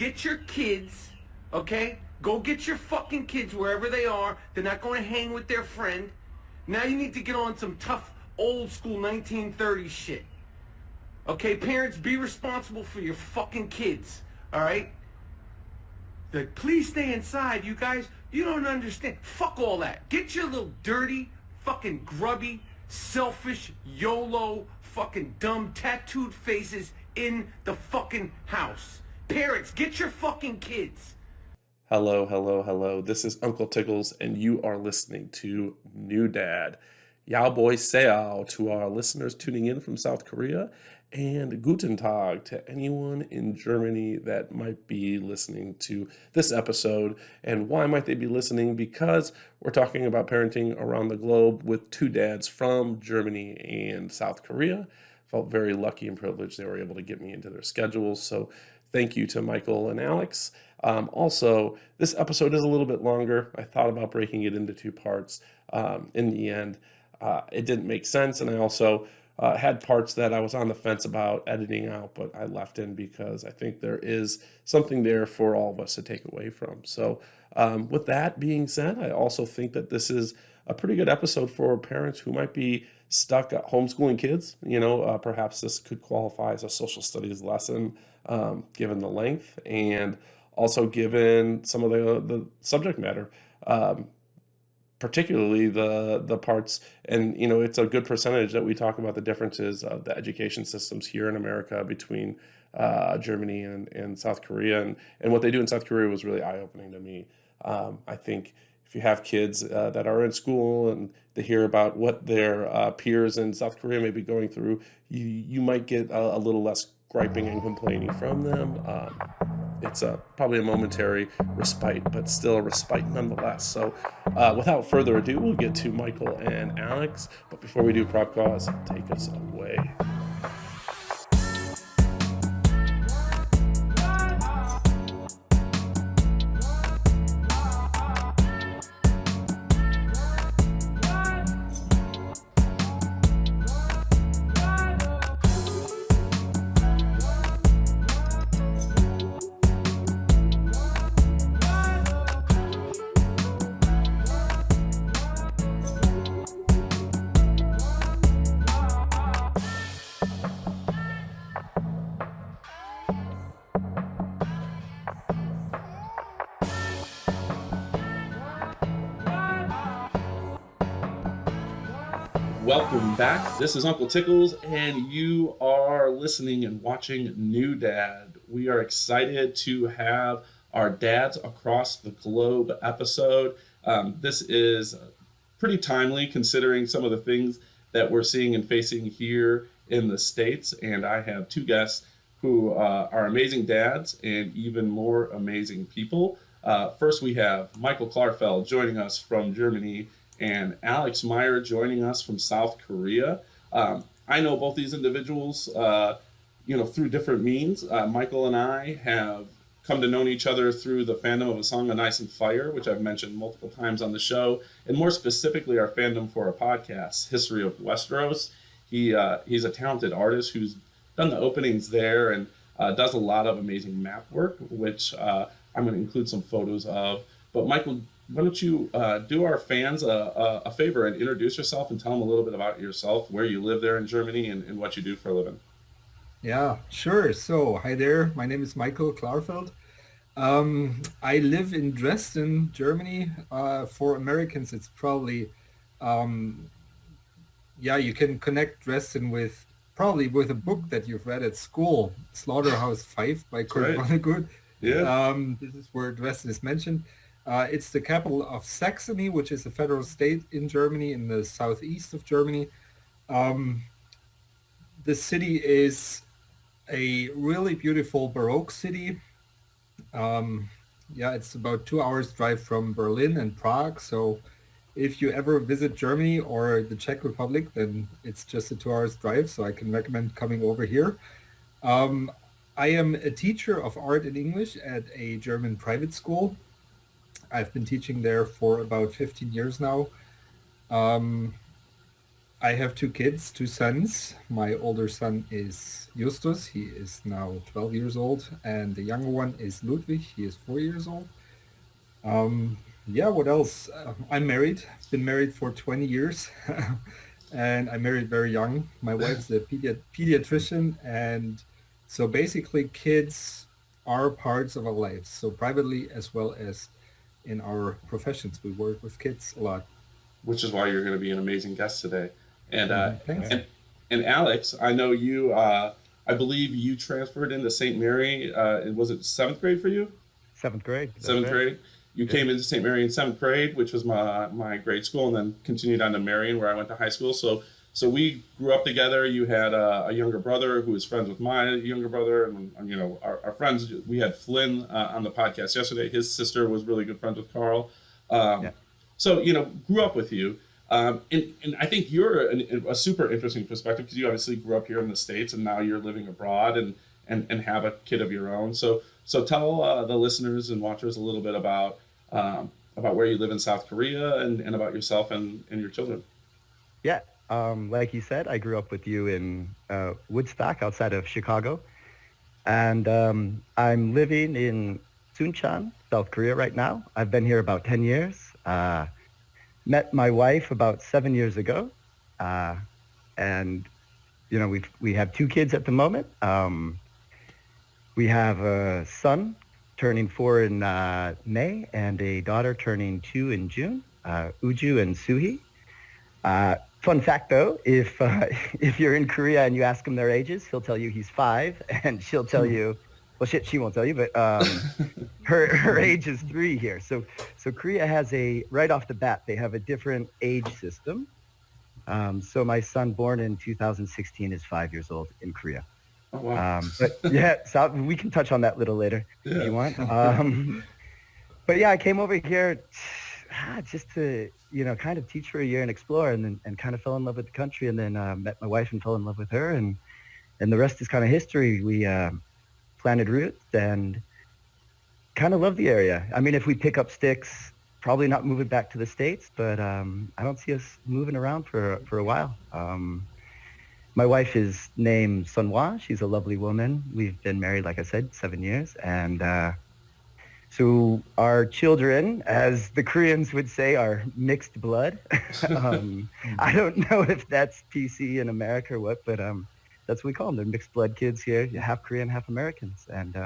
get your kids, okay? Go get your fucking kids wherever they are. They're not going to hang with their friend. Now you need to get on some tough, old school 1930s shit. Okay, parents, be responsible for your fucking kids, all right? Please stay inside, you guys. You don't understand. Fuck all that. Get your little dirty, fucking grubby, selfish, YOLO, fucking dumb, tattooed faces in the fucking house. Parents, get your fucking kids. Hello, hello, hello. This is Uncle Tickles, and you are listening to New Dad. Yao boy Seao to our listeners tuning in from South Korea, and Guten Tag to anyone in Germany that might be listening to this episode. And why might they be listening? Because we're talking about parenting around the globe with two dads from Germany and South Korea. Felt very lucky and privileged they were able to get me into their schedules. So thank you to Michael and Alex. Also, this episode is a little bit longer. I thought about breaking it into two parts. In the end, it didn't make sense. And I also had parts that I was on the fence about editing out, but I left in because I think there is something there for all of us to take away from. So with that being said, I also think that this is a pretty good episode for parents who might be stuck at homeschooling kids. Perhaps this could qualify as a social studies lesson, given the length and also given some of the subject matter, particularly the parts. And, it's a good percentage that we talk about the differences of the education systems here in America between Germany and South Korea. And what they do in South Korea was really eye-opening to me. I think if you have kids that are in school and they hear about what their peers in South Korea may be going through, you might get a little less griping and complaining from them. It's probably a momentary respite, but still a respite nonetheless. So without further ado, we'll get to Michael and Alex. But before we do, Prop Cause, take us away. Welcome back. This is Uncle Tickles, and you are listening and watching New Dad. We are excited to have our Dads Across the Globe episode. This is pretty timely considering some of the things that we're seeing and facing here in the States. And I have two guests who are amazing dads and even more amazing people. First, we have Michael Klarfeld joining us from Germany, and Alex Meyer joining us from South Korea. I know both these individuals, through different means. Michael and I have come to know each other through the fandom of A Song of Ice and Fire, which I've mentioned multiple times on the show, and more specifically our fandom for our podcast, History of Westeros. He's a talented artist who's done the openings there and does a lot of amazing map work, which I'm going to include some photos of. But Michael, why don't you do our fans a favor and introduce yourself and tell them a little bit about yourself, where you live there in Germany, and what you do for a living. Yeah, sure. So, hi there. My name is Michael Klarfeld. I live in Dresden, Germany. For Americans, it's probably, you can connect Dresden with a book that you've read at school, Slaughterhouse 5 by Kurt Vonnegut. Yeah. This is where Dresden is mentioned. It's the capital of Saxony, which is a federal state in Germany, in the southeast of Germany. The city is a really beautiful Baroque city. It's about 2 hours drive from Berlin and Prague. So if you ever visit Germany or the Czech Republic, then it's just a 2 hours drive. So I can recommend coming over here. I am a teacher of art and English at a German private school. I've been teaching there for about 15 years now. I have two kids, two sons. My older son is Justus. He is now 12 years old. And the younger one is Ludwig. He is 4 years old. Um, yeah, what else? I'm married. I've been married for 20 years. And I married very young. My wife's a pediatrician. And so basically kids are parts of our lives. So privately as well as in our professions, we work with kids a lot. Which is why you're going to be an amazing guest today. And Thanks. and and Alex, I know you. I believe you transferred into St. Mary. Was it seventh grade for you? Seventh grade. That's Seventh right. grade. You Yeah. came into St. Mary in seventh grade, which was my grade school, and then continued on to Marion, where I went to high school. So we grew up together. You had a younger brother who was friends with my younger brother, and our friends. We had Flynn on the podcast yesterday. His sister was really good friends with Carl. Um, Yeah. so grew up with you. And I think you're a super interesting perspective because you obviously grew up here in the States and now you're living abroad and have a kid of your own. So tell the listeners and watchers a little bit about where you live in South Korea and about yourself and your children. Yeah. Like you said, I grew up with you in Woodstock outside of Chicago. And I'm living in Suncheon, South Korea right now. I've been here about 10 years. Met my wife about 7 years ago. And, we have two kids at the moment. We have a son turning 4 in May and a daughter turning 2 in June, Uju and Suhi. Fun fact, though, if you're in Korea and you ask him their ages, he'll tell you he's 5, and she'll tell you, well, shit, she won't tell you, but her age is 3 here. So Korea has right off the bat, they have a different age system. So my son, born in 2016, is 5 years old in Korea. Oh wow! But yeah, so we can touch on that a little later if you want. But yeah, I came over here just to, kind of teach for a year and explore, and kind of fell in love with the country, and then met my wife and fell in love with her, and the rest is kind of history. We planted roots and kind of love the area. I mean, if we pick up sticks, probably not moving back to the States, but I don't see us moving around for a while. My wife is named Sunwa. She's a lovely woman. We've been married, like I said, 7 years. And so our children, as the Koreans would say, are mixed blood. I don't know if that's PC in America or what, but that's what we call them. They're mixed blood kids here, half Korean, half Americans. And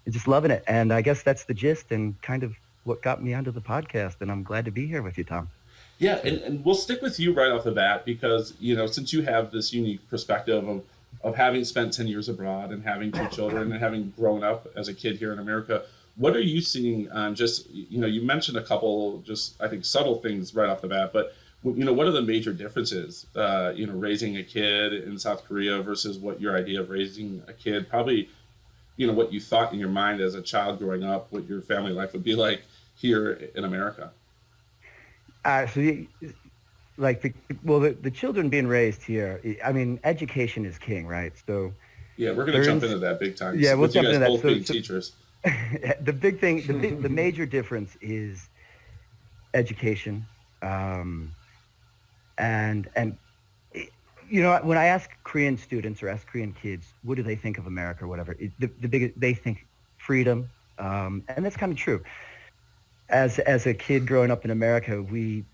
just loving it. And I guess that's the gist and kind of what got me onto the podcast. And I'm glad to be here with you, Tom. Yeah, and we'll stick with you right off the bat because since you have this unique perspective of having spent 10 years abroad and having two children and having grown up as a kid here in America, what are you seeing on just you mentioned a couple just I think subtle things right off the bat, but what are the major differences raising a kid in South Korea versus what your idea of raising a kid probably what you thought in your mind as a child growing up, what your family life would be like here in America? The children being raised here, I mean, education is king, right? So yeah, we're going to jump into that big time. Yeah, we'll jump into that. Both being teachers. The big thing, the major difference is education, and when I ask Korean students or ask Korean kids, what do they think of America or whatever, they think freedom, and that's kind of true. As a kid growing up in America, we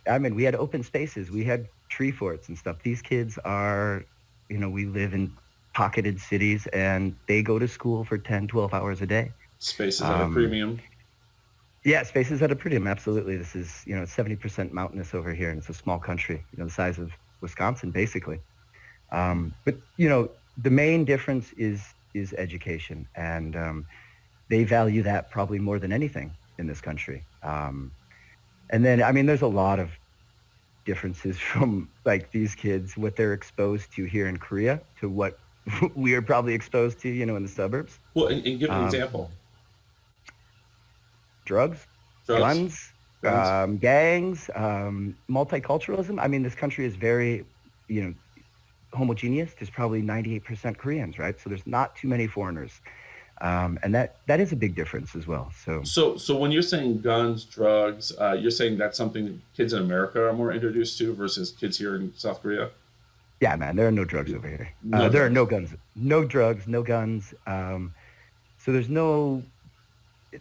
had open spaces, we had tree forts and stuff. These kids are, we live in pocketed cities and they go to school for 10, 12 hours a day. Spaces at a premium. Yeah, spaces at a premium, absolutely. This is, it's 70% mountainous over here, and it's a small country, the size of Wisconsin, basically. But, the main difference is education, and they value that probably more than anything in this country. And then, I mean, there's a lot of differences from like these kids, what they're exposed to here in Korea to what we are probably exposed to, in the suburbs. Well, and give an example. Drugs, guns, gangs, multiculturalism. I mean, this country is very, homogeneous. There's probably 98% Koreans, right? So there's not too many foreigners. And that is a big difference as well. So So when you're saying guns, drugs, you're saying that's something kids in America are more introduced to versus kids here in South Korea? yeah, man, there are no drugs over here. No There are drugs. no guns, no drugs, no guns. So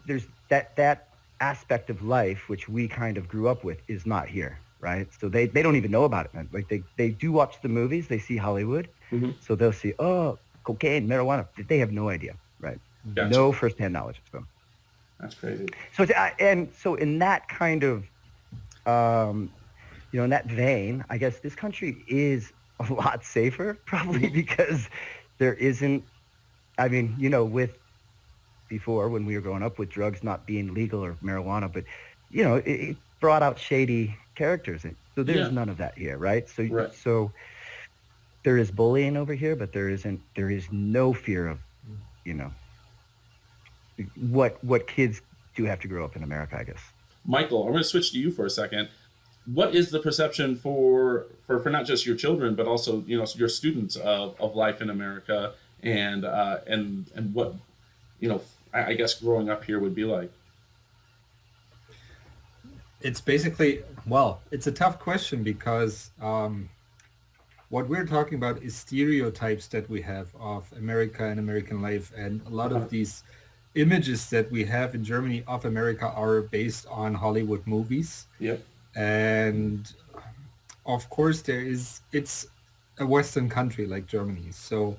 there's that aspect of life which we kind of grew up with is not here, right? So they don't even know about it, man. Like they do watch the movies, they see Hollywood, Hmm. so they'll see, oh, cocaine, marijuana. They have no idea, right? Gotcha. No firsthand knowledge of them. That's crazy. So and so in that kind of um, in that vein, I guess this country is a lot safer, probably because there isn't. I mean, with before when we were growing up with drugs not being legal or marijuana, but it brought out shady characters, and so there's Yeah. none of that here, right? So Right. so there is bullying over here, but there is no fear of you know what kids do have to grow up in America, I guess. Michael, I'm going to switch to you for a second. What is the perception for not just your children, but also your students of life in America and what I guess growing up here would be like? It's basically, well, it's a tough question because what we're talking about is stereotypes that we have of America and American life. And a lot of these images that we have in Germany of America are based on Hollywood movies. Yep. And of course it's a Western country like Germany. So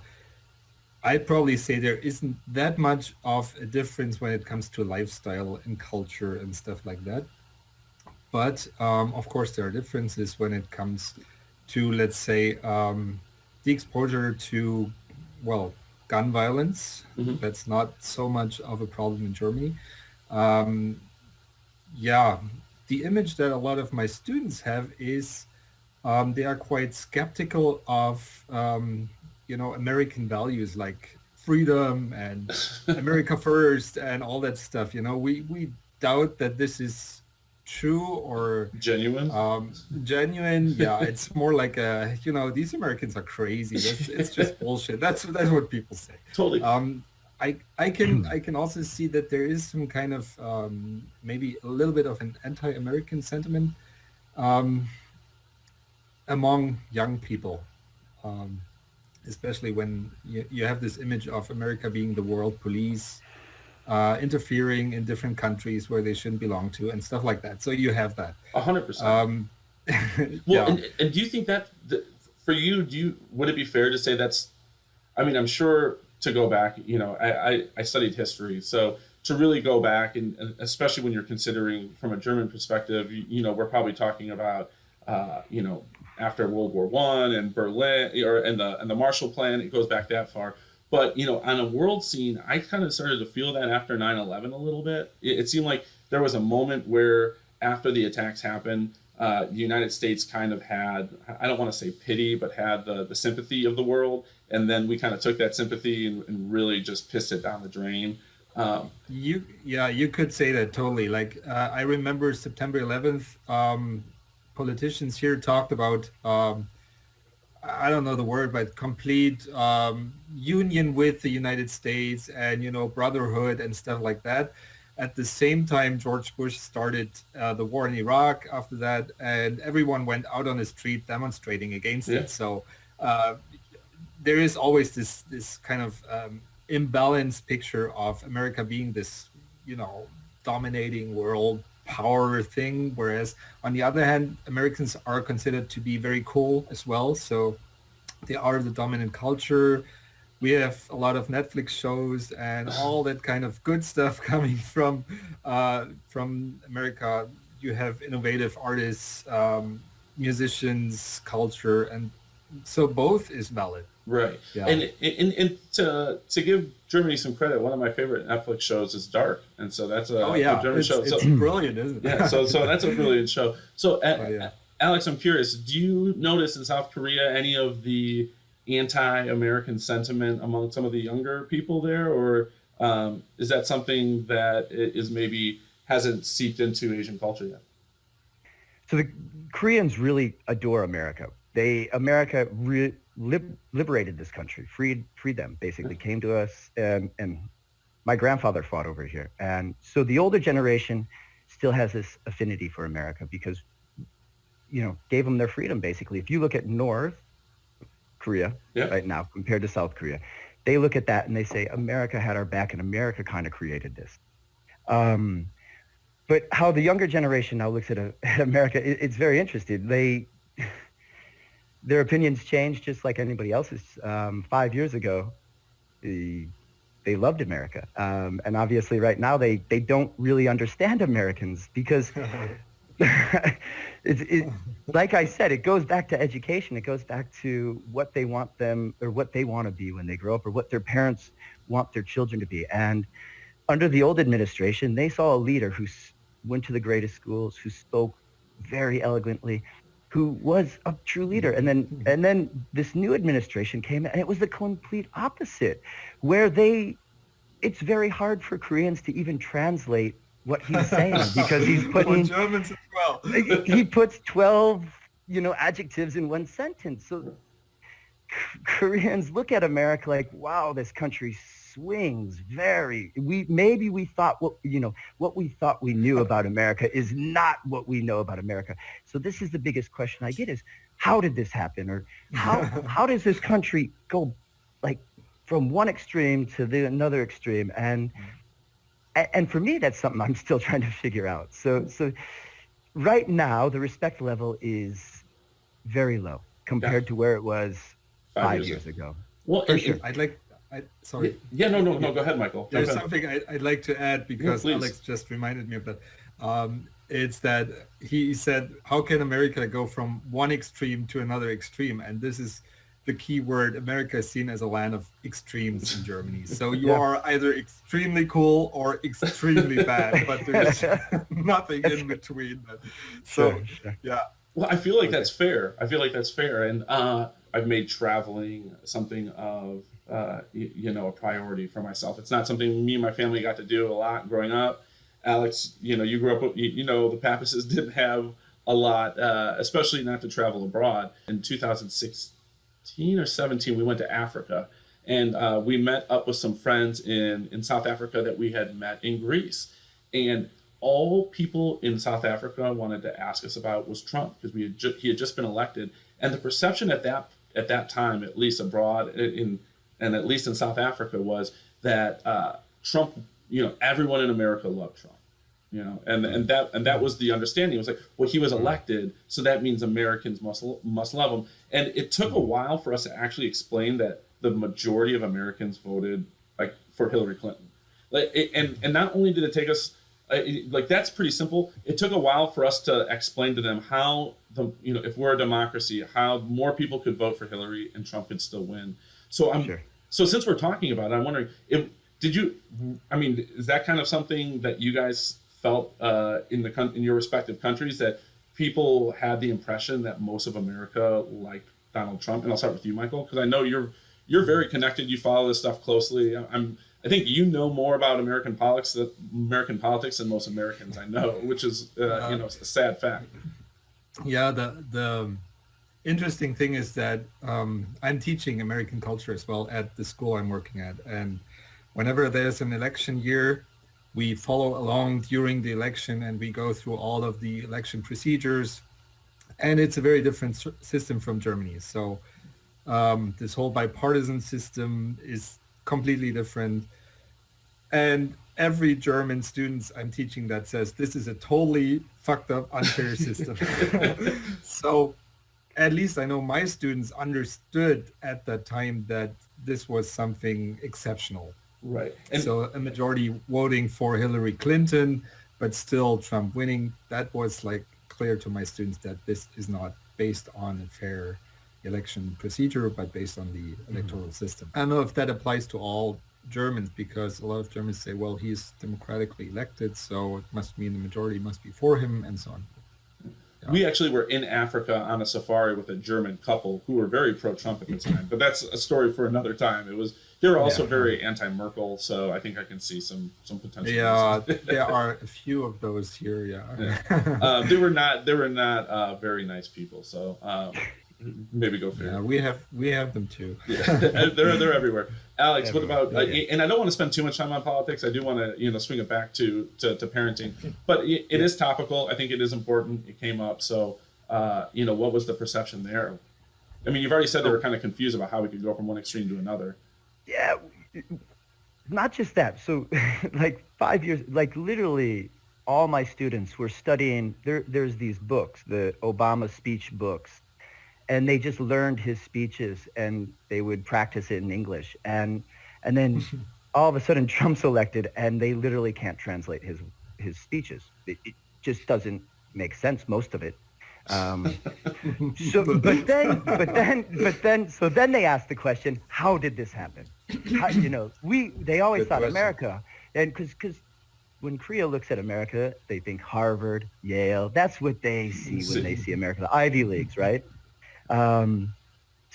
I'd probably say there isn't that much of a difference when it comes to lifestyle and culture and stuff like that. But of course, there are differences when it comes to, let's say, the exposure to, well, gun violence. Hmm. That's not so much of a problem in Germany. Um, yeah, the image that a lot of my students have is they are quite skeptical of, American values like freedom and America first and all that stuff. We doubt that this is true or Genuine. genuine. Yeah, it's more like these Americans are crazy. It's just bullshit. That's what people say. Totally. I can also see that there is some kind of maybe a little bit of an anti-American sentiment um, among young people, um, especially when you have this image of America being the world police, interfering in different countries where they shouldn't belong to, and stuff like that. So you have that. 100%. Um, Well, yeah. and do you think for you, would it be fair to say that's, I mean, I'm sure to go back, I studied history. So to really go back and especially when you're considering from a German perspective, we're probably talking about, after World War I and Berlin and the Marshall Plan, it goes back that far. But, on a world scene, I kind of started to feel that after 9/11 a little bit. It seemed like there was a moment where after the attacks happened, the United States kind of had, I don't want to say pity, but had the sympathy of the world. And then we kind of took that sympathy and really just pissed it down the drain. You could say that totally. Like I remember September 11th, politicians here talked about I don't know the word, but complete union with the United States and brotherhood and stuff like that. At the same time, George Bush started the war in Iraq after that, and everyone went out on the street demonstrating against Yeah. it. So there is always this kind of imbalanced picture of America being this, dominating world power thing, whereas on the other hand, Americans are considered to be very cool as well. So they are the dominant culture. We have a lot of Netflix shows and all that kind of good stuff coming from America. You have innovative artists, musicians, culture, and so both is valid. Right. Yeah. And to give Germany some credit, one of my favorite Netflix shows is Dark. And so that's Oh yeah, a German show. it's So brilliant, isn't it? yeah, so that's a brilliant show. So Oh, yeah. Alex, I'm curious, do you notice in South Korea any of the anti-American sentiment among some of the younger people there, or is that something that is maybe hasn't seeped into Asian culture yet? So the Koreans really adore America. America liberated this country, freed them, basically came to us and my grandfather fought over here. And so the older generation still has this affinity for America because, gave them their freedom, basically. If you look at North Korea right now compared to South Korea, they look at that and they say, America had our back and America kind of created this. But how the younger generation now looks at America, it's very interesting. Their opinions change just like anybody else's. 5 years ago, they loved America. And obviously right now they don't really understand Americans because like I said, it goes back to education. It goes back to what they want them or what they want to be when they grow up or what their parents want their children to be. And under the old administration, they saw a leader who went to the greatest schools, who spoke very eloquently, who was a true leader. And then this new administration came and it was the complete opposite, where it's very hard for Koreans to even translate what he's saying because he's putting Germans as well. he puts 12, adjectives in one sentence. So Koreans look at America like, wow, this country swings we thought what we thought we knew about America is not what we know about America. So this is the biggest question I get is, how did this happen? Or how does this country go like from one extreme to another extreme? And for me, that's something I'm still trying to figure out. So right now, the respect level is very low compared to where it was 5 years ago. Well, for sure. Sorry. Yeah, no, go ahead, Michael. There's something I'd like to add because Alex just reminded me of that. It's that he said, how can America go from one extreme to another extreme? And this is the key word. America is seen as a land of extremes in Germany. So you are either extremely cool or extremely bad, but there's nothing in between. So, yeah. Well, I feel like that's fair. And I've made traveling something of, a priority for myself. It's not something me and my family got to do a lot growing up. Alex, you grew up, the Pappases didn't have a lot, especially not to travel abroad. In 2016 or 17, we went to Africa, and we met up with some friends in South Africa that we had met in Greece. And all people in South Africa wanted to ask us about was Trump, because he had just been elected. And the perception at that time, at least abroad, and at least in South Africa, was that Trump, everyone in America loved Trump. And that was the understanding. It was like, well, he was elected, so that means Americans must love him. And it took a while for us to actually explain that the majority of Americans voted for Hillary Clinton. And not only did it take us, that's pretty simple. It took a while for us to explain to them how if we're a democracy, how more people could vote for Hillary and Trump could still win. So So since we're talking about it, I'm wondering, is that kind of something that you guys felt in your respective countries, that people had the impression that most of America liked Donald Trump? And I'll start with you, Michael, because I know you're very connected. You follow this stuff closely. I think you know more about American politics than most Americans I know, which is a sad fact. Yeah, the interesting thing is that I'm teaching American culture as well at the school I'm working at, and whenever there's an election year, we follow along during the election and we go through all of the election procedures, and it's a very different system from Germany. So this whole bipartisan system is completely different, and every German students I'm teaching that says this is a totally fucked up, unfair system. So at least I know my students understood at that time that this was something exceptional. Right. And so a majority voting for Hillary Clinton, but still Trump winning, that was clear to my students that this is not based on a fair election procedure, but based on the electoral system. I don't know if that applies to all Germans, because a lot of Germans say, well, he's democratically elected, so it must mean the majority must be for him, and so on. Yeah. We actually were in Africa on a safari with a German couple who were very pro-Trump at the time, but that's a story for another time. They were also very anti-Merkel, so I think I can see some potential. Yeah, there are a few of those here. Yeah, They were not very nice people. So Maybe go figure. Yeah, we have them too. Yeah, they're everywhere. Alex, what Everywhere. about? And I don't want to spend too much time on politics. I do want to swing it back to parenting, but it is topical. I think it is important. It came up. So what was the perception there? I mean, you've already said they were kind of confused about how we could go from one extreme to another. Yeah, not just that. So, like 5 years, like literally, all my students were studying. There's these books, the Obama speech books, and they just learned his speeches and they would practice it in English. And then all of a sudden Trump's elected and they literally can't translate his speeches. It just doesn't make sense, most of it. So then they asked the question, how did this happen? They always Good thought question. America, and because when Korea looks at America, they think Harvard, Yale. That's what they see when they see America, the Ivy Leagues, right? So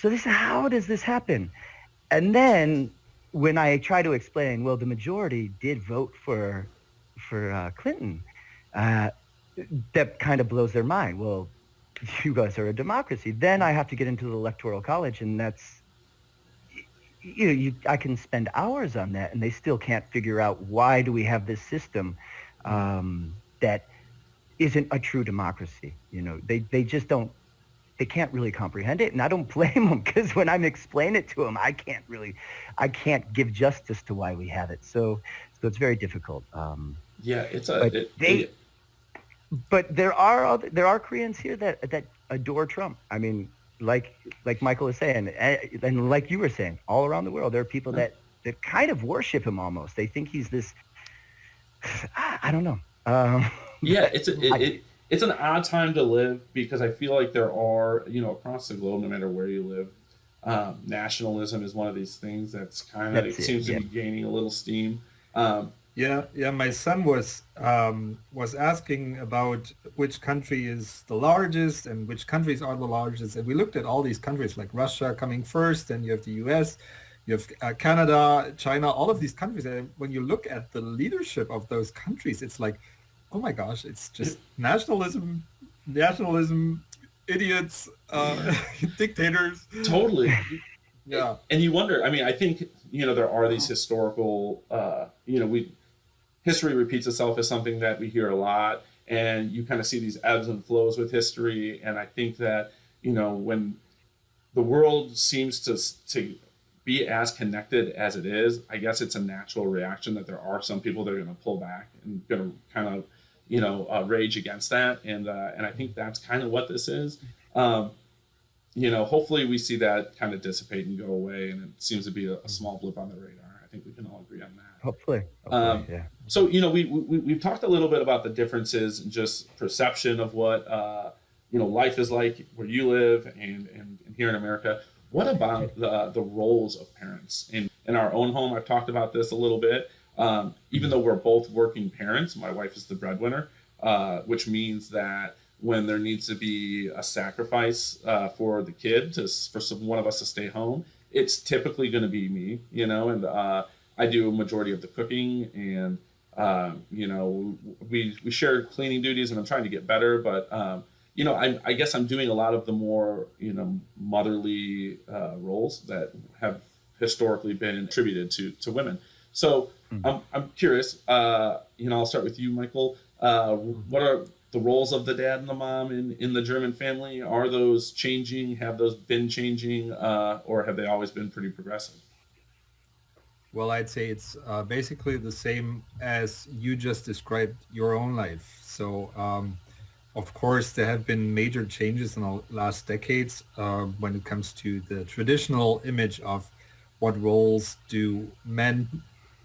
they said, how does this happen? And then when I try to explain, well, the majority did vote for Clinton, that kind of blows their mind. Well, you guys are a democracy. Then I have to get into the Electoral College, and that's, I can spend hours on that, and they still can't figure out why do we have this system that isn't a true democracy. They just don't. They can't really comprehend it, and I don't blame them, because when I'm explaining it to them, I can't give justice to why we have it. So it's very difficult. But there are Koreans here that adore Trump. I mean, like Michael was saying, and like you were saying, all around the world, there are people that kind of worship him almost. They think he's this. I don't know. It's an odd time to live, because I feel like there are, across the globe, no matter where you live, nationalism is one of these things that's kind of seems to be gaining a little steam. My son was asking about which country is the largest and which countries are the largest, and we looked at all these countries, like Russia coming first, and you have the U.S., you have Canada, China, all of these countries, and when you look at the leadership of those countries, it's like, oh my gosh, it's just nationalism, idiots, dictators. Totally. Yeah. And you wonder, I mean, I think, there are these historical, history repeats itself as something that we hear a lot, and you kind of see these ebbs and flows with history. And I think that, when the world seems to be as connected as it is, I guess it's a natural reaction that there are some people that are going to pull back and going to kind of, rage against that. And I think that's kind of what this is. Hopefully we see that kind of dissipate and go away, and it seems to be a small blip on the radar. I think we can all agree on that. Hopefully, yeah. So, we've talked a little bit about the differences in just perception of what, life is like where you live and here in America. What about the roles of parents? In our own home, I've talked about this a little bit. Even though we're both working parents, my wife is the breadwinner, which means that when there needs to be a sacrifice for the kid, for one of us to stay home, it's typically going to be me, and I do a majority of the cooking, and we share cleaning duties, and I'm trying to get better, but I guess I'm doing a lot of the more motherly roles that have historically been attributed to women. So I'm curious. I'll start with you, Michael. What are the roles of the dad and the mom in the German family? Are those changing? Have those been changing, or have they always been pretty progressive? Well, I'd say it's basically the same as you just described your own life. So, of course, there have been major changes in the last decades when it comes to the traditional image of what roles do men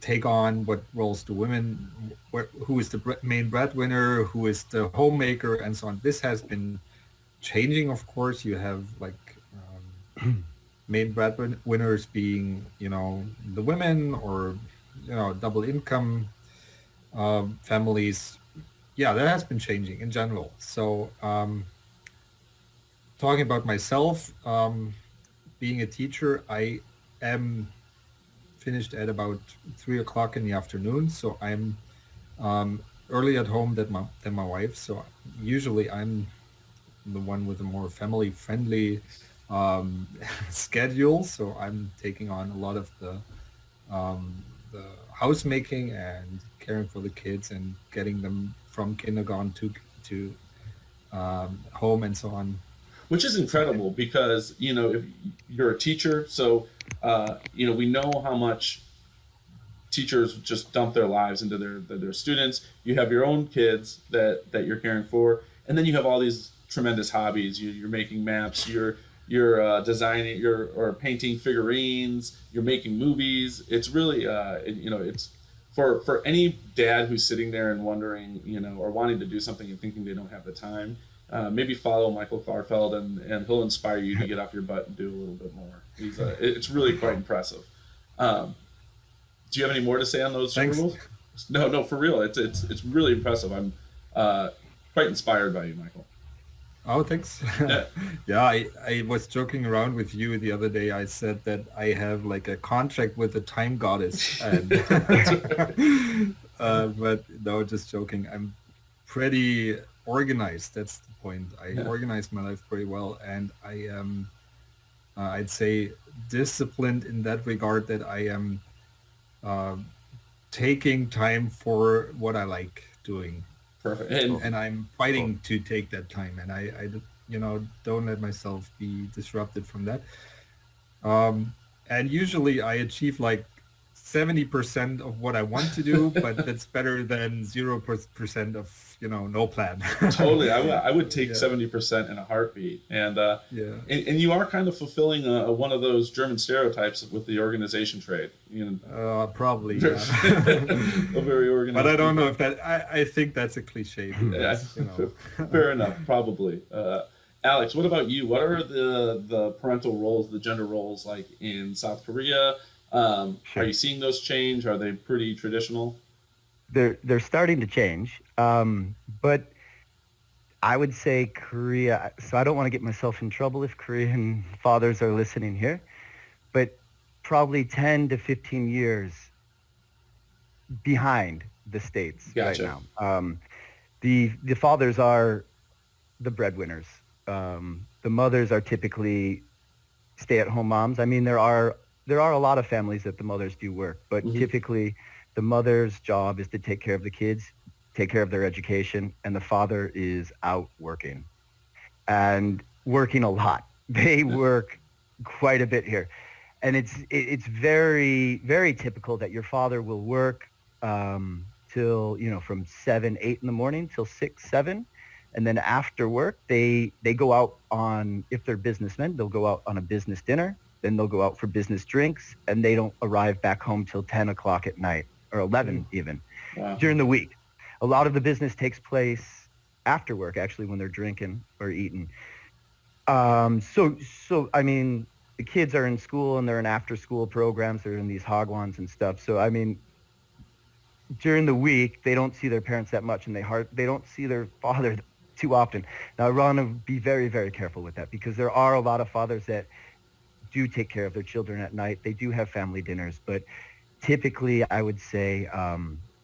take on, what roles do women, who is the main breadwinner, who is the homemaker, and so on. This has been changing, of course. You have main breadwinners being, the women, or, double income families. Yeah, that has been changing in general. So talking about myself, being a teacher, I am finished at about 3:00 in the afternoon. So I'm early at home than my wife. So usually I'm the one with a more family friendly schedule. So I'm taking on a lot of the housemaking and caring for the kids and getting them from kindergarten to home and so on. Which is So incredible because if you're a teacher, so we know how much teachers just dump their lives into their students. You have your own kids that you're caring for, and then you have all these tremendous hobbies. You're making maps. You're designing. Or painting figurines. You're making movies. It's really it's for any dad who's sitting there and wondering or wanting to do something and thinking they don't have the time. Maybe follow Michael Klarfeld and he'll inspire you to get off your butt and do a little bit more. It's really quite impressive. Um, do you have any more to say on those sugar thanks. rules? No, for real. It's really impressive. I'm quite inspired by you, Michael. Oh, thanks. Yeah. Yeah, I was joking around with you the other day. I said that I have like a contract with the time goddess, and That's right. but no, just joking. I'm pretty organized. That's the point. I Yeah. organize my life pretty well, and I am, I'd say, disciplined in that regard. That I am uh, taking time for what I like doing, Perfect. And and I'm fighting to take that time, and don't let myself be disrupted from that. And usually I achieve like 70% of what I want to do, but that's better than 0% of, no plan. totally, I would take Yeah, 70% in a heartbeat. yeah. And you are kind of fulfilling one of those German stereotypes with the organization trait. Probably, A yeah. very But organized I don't people. know if I think that's a cliche Yeah, because. fair enough, probably. Alex, what about you? What are the parental roles, the gender roles like in South Korea? Are Sure. you seeing those change? Are they pretty traditional? They're starting to change, but I would say Korea. So I don't want to get myself in trouble if Korean fathers are listening here, but probably 10 to 15 years behind the states right Gotcha. now. The fathers are the breadwinners. The mothers are typically stay-at-home moms. I mean, there are a lot of families that the mothers do work, but Hmm. typically the mother's job is to take care of the kids, take care of their education, and the father is out working and working a lot. They Yeah. work quite a bit here, and it's very very typical that your father will work till from 7 8 in the morning till 6 7, and then after work they go out on, if they're businessmen, they'll go out on a business dinner, then they'll go out for business drinks, and they don't arrive back home till 10 o'clock at night, or Mm. 11 even, Wow. during the week. A lot of the business takes place after work, actually, when they're drinking or eating. So I mean, the kids are in school and they're in after school programs. They're in these hagwons and stuff. So I mean, during the week they don't see their parents that much, and they don't see their father too often. Now I want to be very very careful with that, because there are a lot of fathers that do take care of their children at night. They do have family dinners, but typically I would say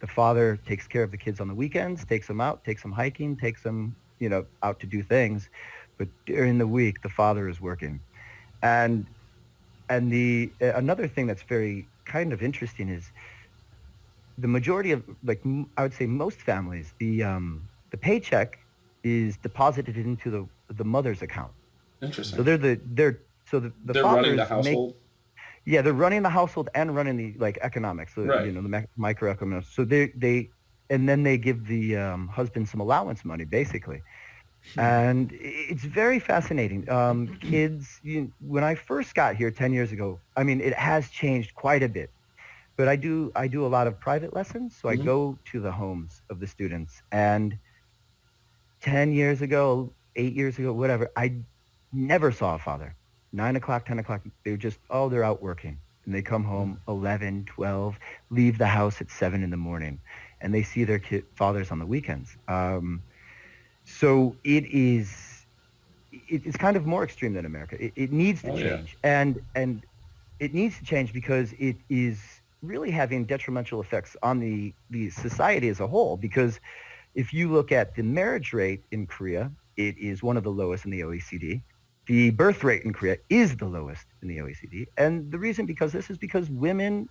the father takes care of the kids on the weekends, takes them out, takes them hiking, takes them out to do things. But during the week, the father is working. And the another thing that's very kind of interesting is the majority of, like, I would say most families, the paycheck is deposited into the mother's account. So Interesting. the They're running the fathers make, household. yeah, they're running the household and running the, like, economics, so Right. the microeconomics. So they and then they give the husband some allowance money, basically. And it's very fascinating. Kids, when I first got here 10 years ago, I mean, it has changed quite a bit. But I do a lot of private lessons, so I Hmm. go to the homes of the students. And 10 years ago, 8 years ago, whatever, I never saw a father. 9 o'clock, 10 o'clock, they're out working. And they come home 11, 12, leave the house at 7 in the morning, and they see their fathers on the weekends. So it's kind of more extreme than America. It needs to Oh yeah. change, and it needs to change because it is really having detrimental effects on the society as a whole. Because if you look at the marriage rate in Korea, it is one of the lowest in the OECD. The birth rate in Korea is the lowest in the OECD. And the reason is because women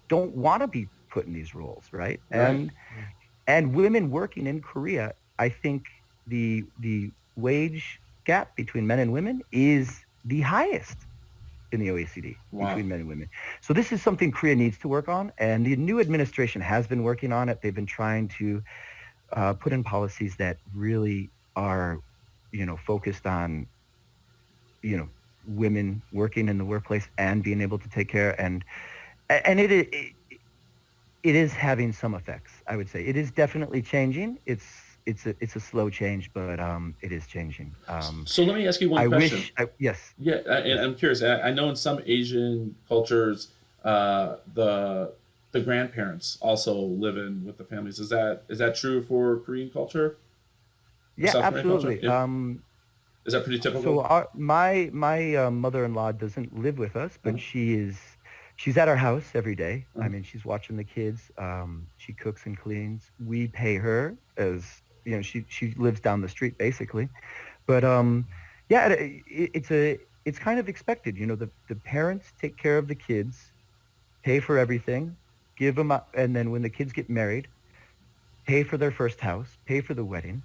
don't want to be put in these roles, right? Right. And women working in Korea, I think the wage gap between men and women is the highest in the OECD Wow. between men and women. So this is something Korea needs to work on, and the new administration has been working on it. They've been trying to put in policies that really are, focused on, women working in the workplace and being able to take care, and it is having some effects. I would say it is definitely changing. It's a slow change, but it is changing. So let me ask you one I question. yes. Yeah, and I'm curious. I know in some Asian cultures, the grandparents also live in with the families. Is that true for Korean culture? Or Yeah, South Korean culture? absolutely. Yeah. Is that pretty So typical? my mother-in-law doesn't live with us, but Uh-huh. she's at our house every day. I Uh-huh. mean, she's watching the kids. She cooks and cleans. We pay her as she lives down the street basically. But yeah, it's kind of expected. The parents take care of the kids, pay for everything, give them up, and then when the kids get married, pay for their first house, pay for the wedding.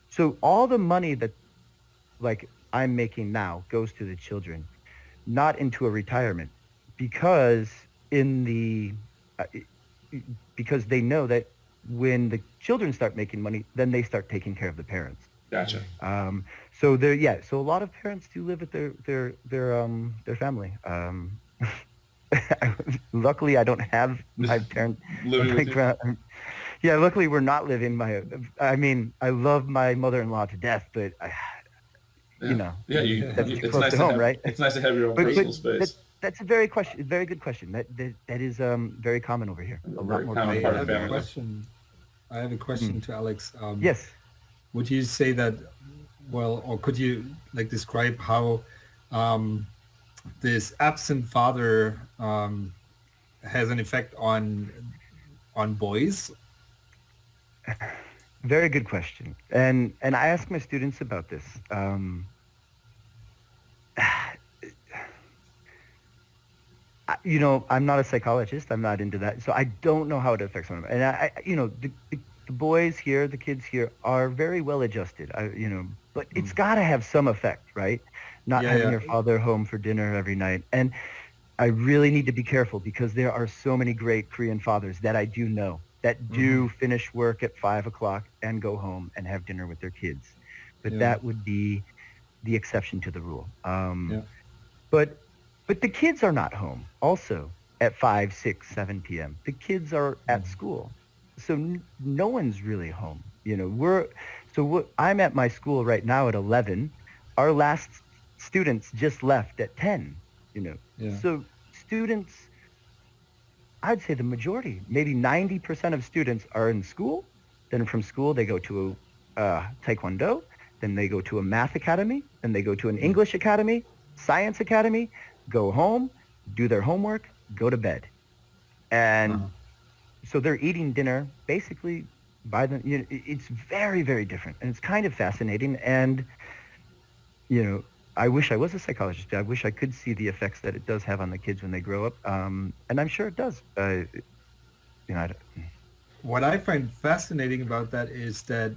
So all the money that like I'm making now goes to the children, not into a retirement, because in the uh, because they know that when the children start making money, then they start taking care of the parents. Gotcha. Um, so a lot of parents do live with their family. Luckily, I don't have my parents. Living My with you? yeah, luckily we're not living I mean, I love my mother-in-law to death, but Yeah. Yeah. that's too It's close nice to to home, have. right? It's nice to have your own But personal that, space. that's a very good question. That is very common over here. A lot Very more common I common part over of have a here. family. question. I have a Hmm. question to Alex. Yes. Would you say that, well, or could you like describe how um, this absent father has an effect on boys? Very good question. And I ask my students about this. I'm not a psychologist. I'm not into that, so I don't know how it affects them. And the boys here, the kids here, are very well adjusted. But it's got to have some effect, right? Not Yeah, having yeah. your father home for dinner every night, and I really need to be careful because there are so many great Korean fathers that I do know that Hmm. do finish work at 5 o'clock and go home and have dinner with their kids. But Yeah, that would be the exception to the rule. yeah. But the kids are not home also at 5, 6, 7 p.m. The kids are at school. So no one's really home. I'm at my school right now at 11. Our last students just left at 10, you know. Yeah. So students, I'd say the majority, maybe 90% of students are in school. Then from school, they go to Taekwondo. Then they go to a math academy. Then they go to an English academy, science academy, go home, do their homework, go to bed. And Uh-huh. so they're eating dinner basically it's very, very different. And it's kind of fascinating. And, I wish I was a psychologist. I wish I could see the effects that it does have on the kids when they grow up. And I'm sure it does. I don't- What I find fascinating about that is that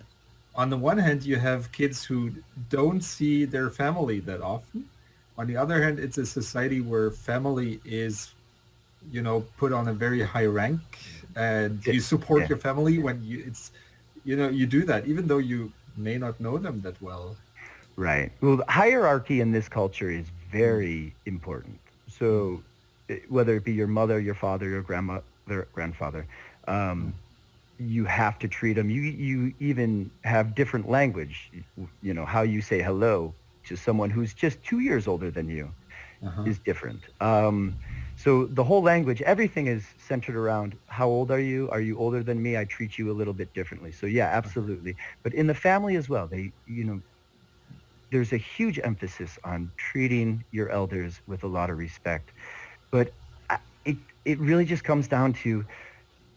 on the one hand, you have kids who don't see their family that often. On the other hand, it's a society where family is, put on a very high rank, and yeah, you support yeah. your family when you do that, even though you may not know them that well. Right. Well, the hierarchy in this culture is very important. So whether it be your mother, your father, your grandmother, grandfather, um, you have to treat them. You even have different language. How you say hello to someone who's just 2 years older than you Uh-huh. is different. So the whole language, everything is centered around how old are you? Are you older than me? I treat you a little bit differently. So yeah, absolutely. But in the family as well, there's a huge emphasis on treating your elders with a lot of respect. But it really just comes down to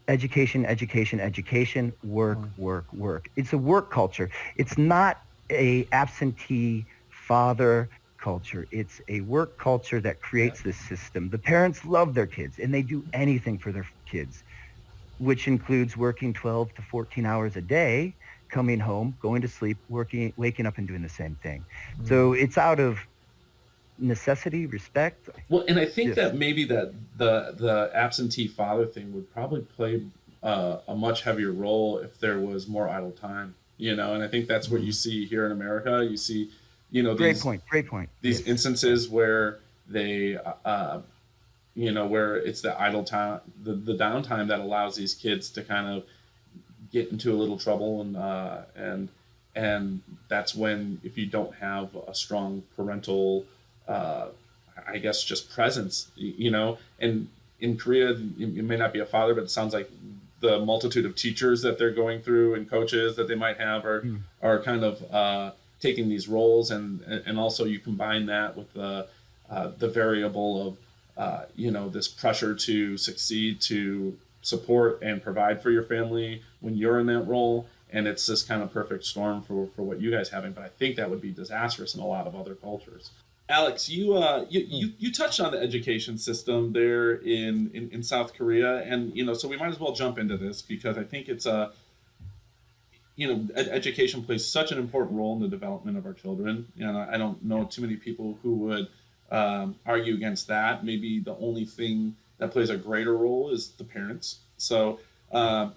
education, education, education, work, work, work. It's a work culture. It's not a absentee father culture. It's a work culture that creates this system. The parents love their kids and they do anything for their kids, which includes working 12 to 14 hours a day, coming home, going to sleep, working, waking up and doing the same thing. So it's out of necessity, respect. Well, and I think Just that maybe that the absentee father thing would probably play a much heavier role if there was more idle time, you know. And I think that's what you see here in America. You see, you know, great point. Great point. these Yes. instances where they, you know, where it's the idle time, the downtime that allows these kids to kind of get into a little trouble, and that's when, if you don't have a strong parental, uh, I guess, just presence, you know. And in Korea, you may not be a father, but it sounds like the multitude of teachers that they're going through and coaches that they might have are kind of taking these roles, and also you combine that with the variable of you know, this pressure to succeed, to support and provide for your family when you're in that role, and it's this kind of perfect storm for what you guys having. But I think that would be disastrous in a lot of other cultures. Alex, you touched on the education system there in South Korea, and you know, so we might as well jump into this because I think it's a, you know, education plays such an important role in the development of our children. You know, I don't know too many people who would argue against that. Maybe the only thing that plays a greater role is the parents. So,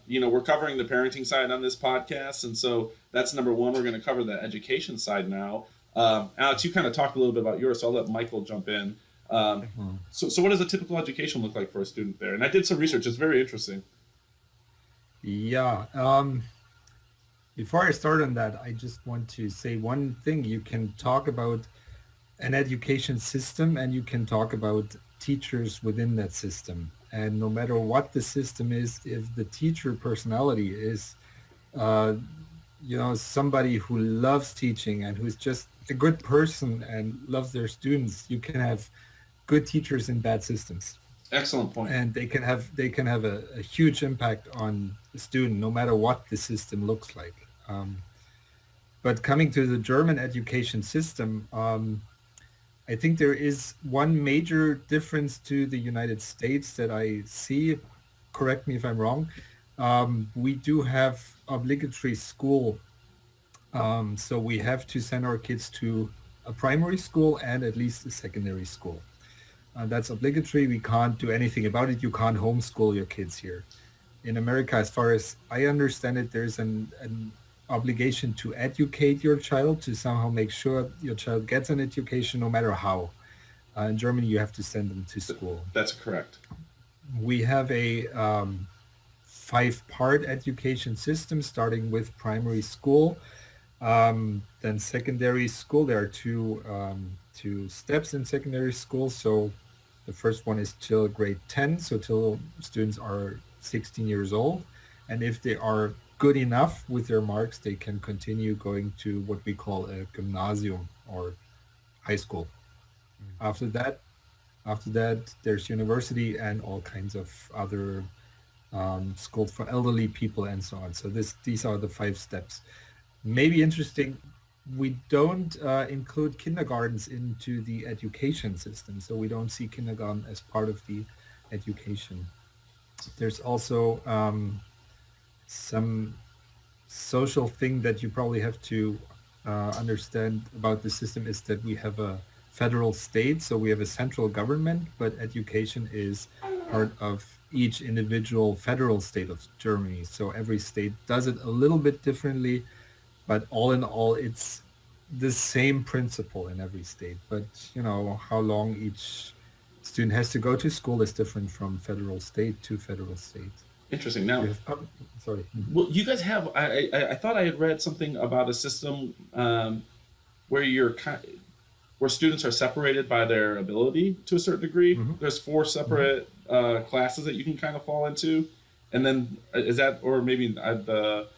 you know, we're covering the parenting side on this podcast, and so that's number one. We're going to cover the education side now. Alex, you kind of talked a little bit about yours, so I'll let Michael jump in. So what does a typical education look like for a student there? And I did some research; it's very interesting. Yeah. Before I start on that, I just want to say one thing. You can talk about an education system and you can talk about teachers within that system. And no matter what the system is, if the teacher personality is, you know, somebody who loves teaching and who's just a good person and loves their students, you can have good teachers in bad systems. Excellent point. And they can have a huge impact on the student, no matter what the system looks like. But coming to the German education system, I think there is one major difference to the United States that I see. Correct me if I'm wrong. We do have obligatory school. So we have to send our kids to a primary school and at least a secondary school. That's obligatory. We can't do anything about it. You can't homeschool your kids here. In America, as far as I understand it, there's an obligation to educate your child, to somehow make sure your child gets an education no matter how. In Germany, you have to send them to school. That's correct. We have a 5-part education system, starting with primary school, then secondary school. There are two steps in secondary school. So the first one is till grade 10, so till students are 16 years old. And if they are good enough with their marks, they can continue going to what we call a gymnasium or high school. After that, there's university and all kinds of other schools for elderly people and so on. So these are the 5 steps. Maybe interesting, we don't include kindergartens into the education system. So we don't see kindergarten as part of the education. There's also some social thing that you probably have to understand about the system is that we have a federal state, so we have a central government, but education is part of each individual federal state of Germany. So every state does it a little bit differently, but all in all, it's the same principle in every state. But you know, how long each student has to go to school is different from federal state to federal state. Interesting. Now, sorry. well, you guys have. I thought I had read something about a system where where students are separated by their ability to a certain degree. Mm-hmm. There's 4 separate classes that you can kind of fall into, and then is that, or maybe the.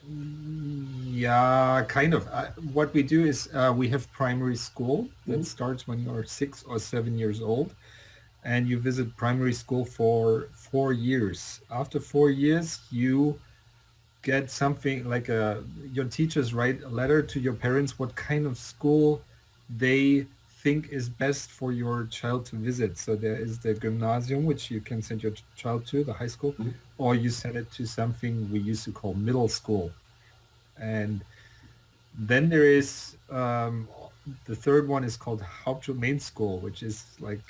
Yeah, kind of. What we do is we have primary school that starts when you're 6 or 7 years old. And you visit primary school for 4 years. After 4 years, you get something like your teachers write a letter to your parents what kind of school they think is best for your child to visit. So there is the gymnasium, which you can send your child to, the high school, Mhm. or you send it to something we used to call middle school. And then there is the third one is called Hauptschule School, which is like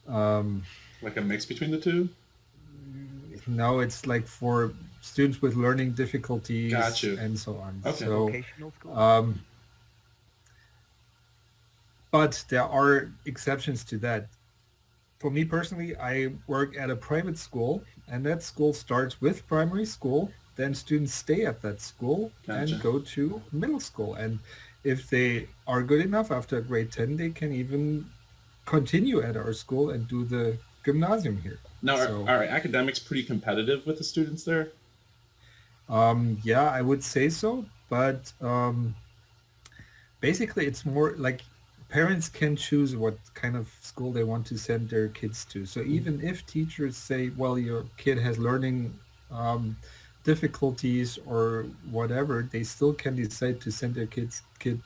um, Like a mix between the two? now it's like for students with learning Got difficulties you. and so on. Okay. So, Vocational school? um, but there are exceptions to that. For me personally, I work at a private school, and that school starts with primary school. Then students stay at that school and Gotcha. go to middle school. And if they are good enough after grade 10, they can even continue at our school and do the gymnasium here. Now, So, are academics pretty competitive with the students there? yeah, I would say so. But basically, it's more like parents can choose what kind of school they want to send their kids to. So even if teachers say, well, your kid has learning um, difficulties or whatever, they still can decide to send their kid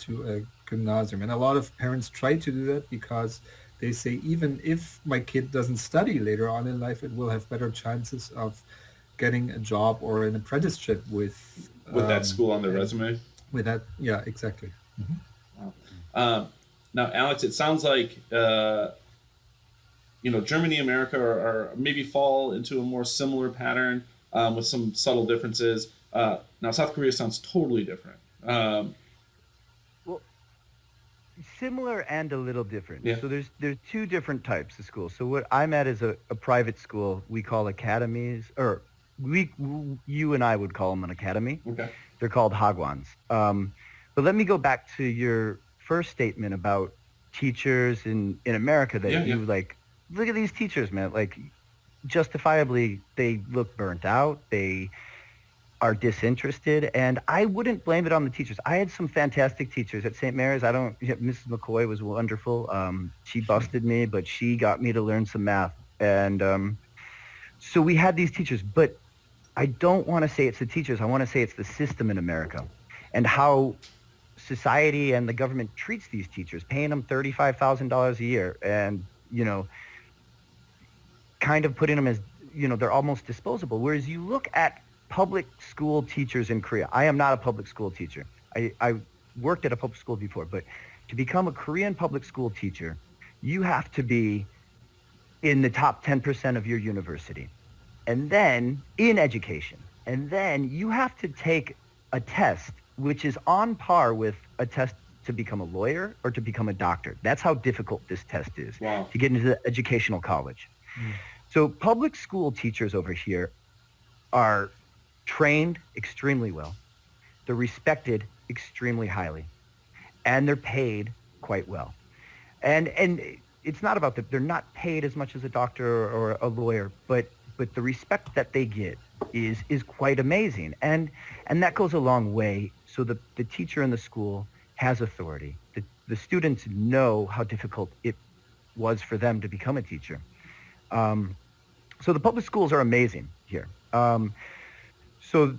to a gymnasium. And a lot of parents try to do that because they say, even if my kid doesn't study later on in life, it will have better chances of getting a job or an apprenticeship With that school on their and resume? with that. Yeah, exactly. Mhm. Wow. Now, Alex, it sounds like Germany, America are maybe fall into a more similar pattern with some subtle differences. Now, South Korea sounds totally different. Well, similar and a little different. Yeah. So there's two different types of schools. So what I'm at is a private school we call academies, or you and I would call them an academy. Okay. They're called hagwons. But let me go back to your first statement about teachers in America that Yeah, you yeah. like, look at these teachers, man. Like, justifiably, they look burnt out. They are disinterested, and I wouldn't blame it on the teachers. I had some fantastic teachers at St. Mary's. Mrs. McCoy was wonderful. She busted me, but she got me to learn some math. And so we had these teachers, but I don't want to say it's the teachers. I want to say it's the system in America and how society and the government treats these teachers, paying them $35,000 a year and, kind of putting them as, they're almost disposable. Whereas you look at public school teachers in Korea. I am not a public school teacher. I worked at a public school before, but to become a Korean public school teacher, you have to be in the top 10% of your university. And then in education. And then you have to take a test, which is on par with a test to become a lawyer or to become a doctor. That's how difficult this test is. Wow. To get into the educational college. So public school teachers over here are trained extremely well. They're respected extremely highly. And they're paid quite well. And it's not about that they're not paid as much as a doctor or a lawyer, but the respect that they get is quite amazing. And that goes a long way. So the teacher in the school has authority. The students know how difficult it was for them to become a teacher. So the public schools are amazing here. So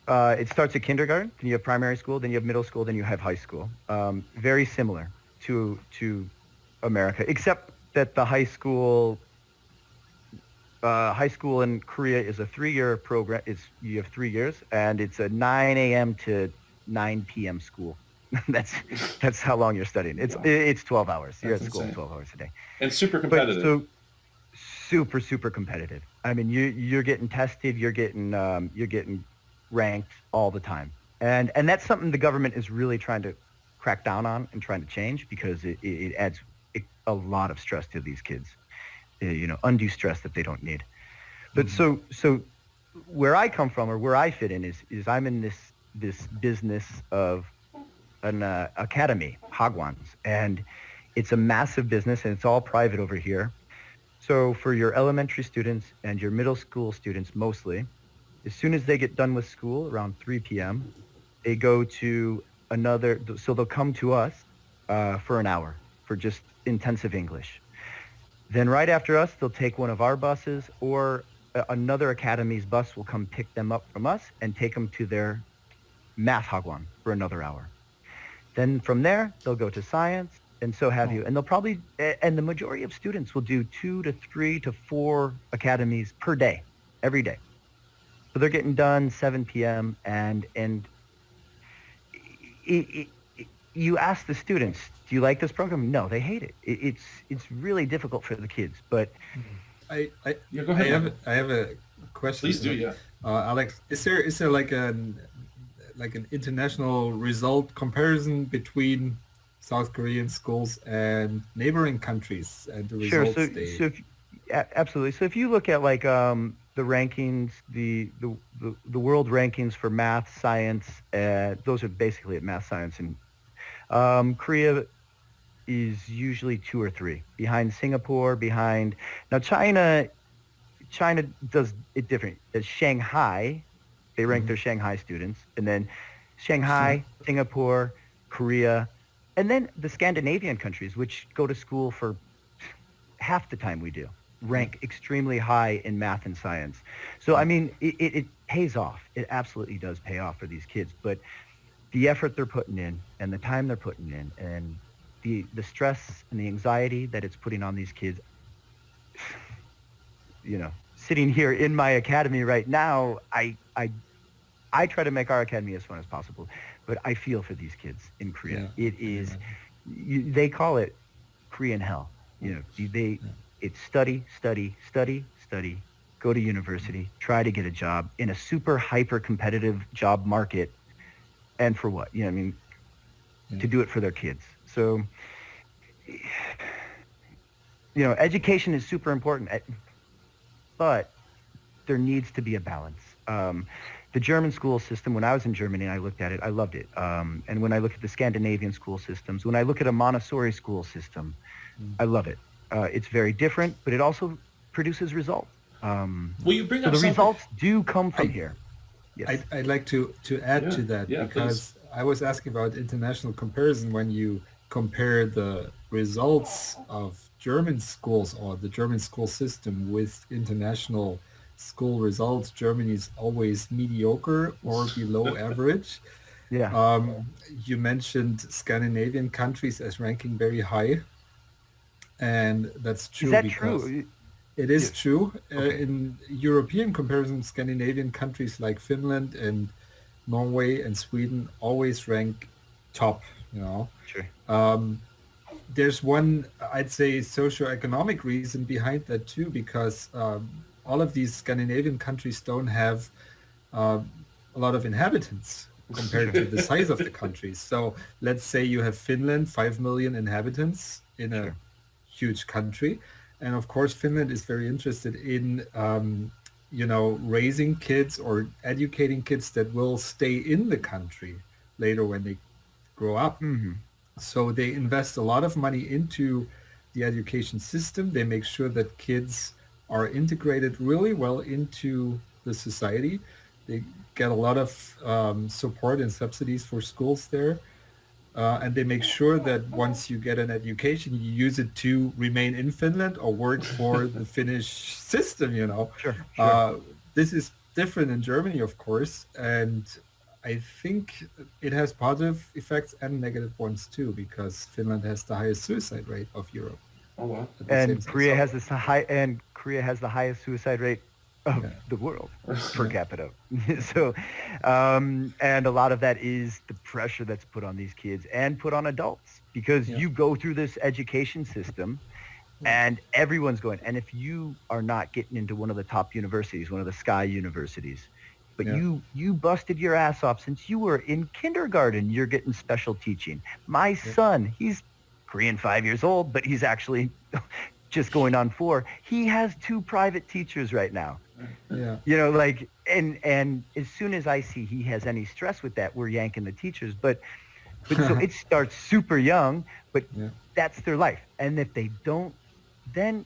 it starts at kindergarten, then you have primary school, then you have middle school, then you have high school. Very similar to America, except that the high school in Korea is a 3-year program. You have 3 years, and it's a 9 a.m. to 9 p.m. school. that's how long you're studying. It's 12 hours. You're at school insane. 12 hours a day. And super competitive. Super competitive. I mean, you're getting tested. You're getting ranked all the time, and that's something the government is really trying to crack down on and trying to change because it adds a lot of stress to these kids. Undue stress that they don't need. But so where I come from or where I fit in is I'm in this business of an academy, hagwons, and it's a massive business and it's all private over here. So for your elementary students and your middle school students mostly, as soon as they get done with school around 3 p.m., they go to so they'll come to us for an hour for just intensive English. Then right after us, they'll take one of our buses or another academy's bus will come pick them up from us and take them to their math hagwon for another hour. Then from there, they'll go to science, and so have you. And they'll probably, and the majority of students will do 2 to 3 to 4 academies per day, every day. So they're getting done 7 p.m. and it, you ask the students, do you like this program? No, they hate it. It's really difficult for the kids. But Yeah, go ahead. I have a question. Please do, yeah. Alex, is there like an international result comparison between South Korean schools and neighboring countries and the sure. results Absolutely. So if you look at like the rankings, the world rankings for math, science, those are basically at math, science, and Korea is usually 2 or 3 behind Singapore, behind now China does it different. As Shanghai, they rank their Shanghai students, and then Shanghai, Singapore, Korea, and then the Scandinavian countries, which go to school for half the time we do, rank extremely high in math and science. So, I mean, it pays off. It absolutely does pay off for these kids. But the effort they're putting in and the time they're putting in and the stress and the anxiety that it's putting on these kids, you know, sitting here in my academy right now, I try to make our academy as fun as possible, but I feel for these kids in Korea. Yeah. It is, they call it Korean hell. You know, it's study, go to university, try to get a job in a super hyper competitive job market. And for what? You know, I mean, to do it for their kids. So, you know, education is super important, but there needs to be a balance. The German school system, when I was in Germany and I looked at it, I loved it. And when I look at the Scandinavian school systems, when I look at a Montessori school system, I love it. It's very different, but it also produces results. Well, you bring so up the something. results do come from here. Yes. I'd like to add to that because I was asking about international comparison when you compare the results of German schools or the German school system with international school results. Germany is always mediocre or below average. Yeah. You mentioned Scandinavian countries as ranking very high, and that's true. Is that because true? it is Yes. true. Okay. In European comparison, Scandinavian countries like Finland and Norway and Sweden always rank top, you know. Sure. There's one, I'd say, socioeconomic reason behind that too, because all of these Scandinavian countries don't have a lot of inhabitants compared to the size of the countries. So let's say you have Finland, 5 million inhabitants in a huge country. And of course, Finland is very interested in, you know, raising kids or educating kids that will stay in the country later when they grow up. Mm-hmm. So they invest a lot of money into the education system. They make sure that kids are integrated really well into the society. They get a lot of support and subsidies for schools there. And they make sure that once you get an education, you use it to remain in Finland or work for the Finnish system, you know. Sure. This is different in Germany, of course. And I think it has positive effects and negative ones too, because Finland has the highest suicide rate of Europe. Oh wow! And Korea has this Korea has the highest suicide rate of the world per capita. So, and a lot of that is the pressure that's put on these kids and put on adults, because you go through this education system and everyone's going. And if you are not getting into one of the top universities, one of the Sky universities, but you busted your ass off since you were in kindergarten, you're getting special teaching. My son, he's Korean 5 years old, but he's actually just going on 4. He has 2 private teachers right now. Yeah. You know, like, and as soon as I see he has any stress with that, we're yanking the teachers. But so it starts super young, but that's their life. And if they don't, then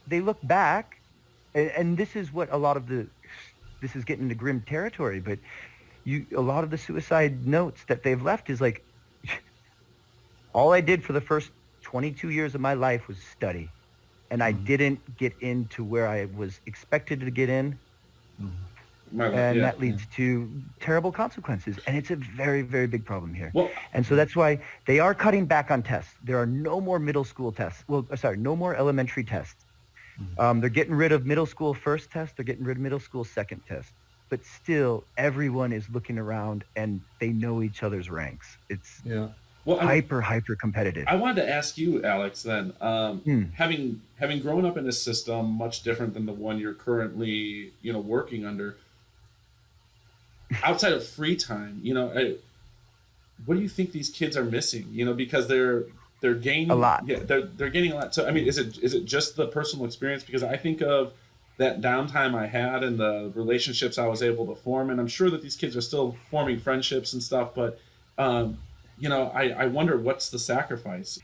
they look back, and this is what this is getting into grim territory, but a lot of the suicide notes that they've left is like, all I did for the first 22 years of my life was study. And I didn't get into where I was expected to get in. and that leads to terrible consequences. And it's a very, very big problem here. Well, and so that's why they are cutting back on tests. There are no more middle school tests. Well, sorry, no more elementary tests. They're getting rid of middle school first test. They're getting rid of middle school second test. But still, everyone is looking around and they know each other's ranks. It's hyper competitive. I wanted to ask you, Alex, then, having grown up in a system much different than the one you're currently, working under, outside of free time, what do you think these kids are missing? Because they're gaining a lot. Yeah, they're gaining a lot. So, I mean, is it just the personal experience? Because I think of that downtime I had and the relationships I was able to form, and I'm sure that these kids are still forming friendships and stuff, but I wonder what's the sacrifice.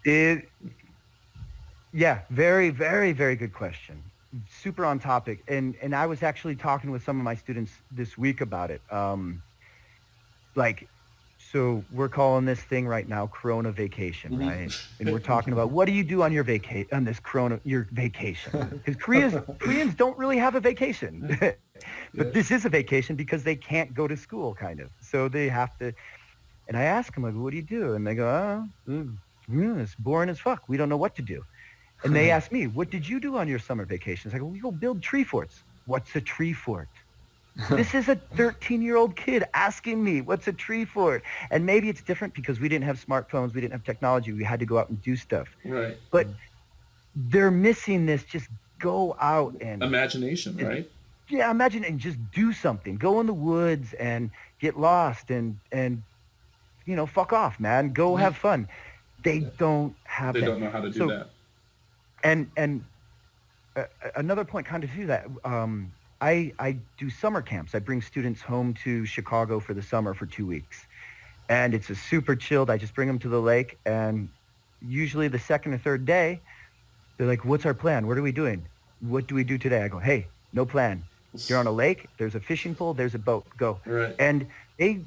Very, very, very good question. Super on topic. And I was actually talking with some of my students this week about it. So we're calling this thing right now Corona vacation, right? And we're talking about what do you do on your vacation, your vacation? Because Koreans don't really have a vacation. But this is a vacation because they can't go to school, kind of. So they have to. And I ask them, like, what do you do? And they go, it's boring as fuck. We don't know what to do. And they ask me, what did you do on your summer vacations? I go, we go build tree forts. What's a tree fort? This is a 13-year-old kid asking me, what's a tree fort? And maybe it's different because we didn't have smartphones. We didn't have technology. We had to go out and do stuff. Right. But they're missing this. Just go out and... Imagination, right? Yeah, imagine and just do something. Go in the woods and get lost and fuck off, man. Go have fun. They don't have that. They don't know how to do that. And another point kind of to that, I do summer camps. I bring students home to Chicago for the summer for 2 weeks. And it's a super chilled. I just bring them to the lake. And usually the second or third day, they're like, what's our plan? What are we doing? What do we do today? I go, hey, no plan. You're on a lake. There's a fishing pole. There's a boat. Go. Right. And they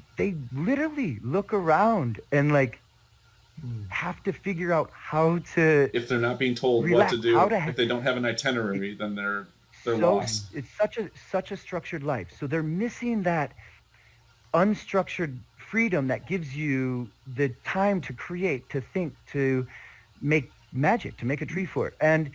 literally look around and have to figure out how to. If they're not being told relax, what to do, if they don't have an itinerary, then they're lost. It's such a structured life. So they're missing that unstructured freedom that gives you the time to create, to think, to make magic, to make a tree fort. And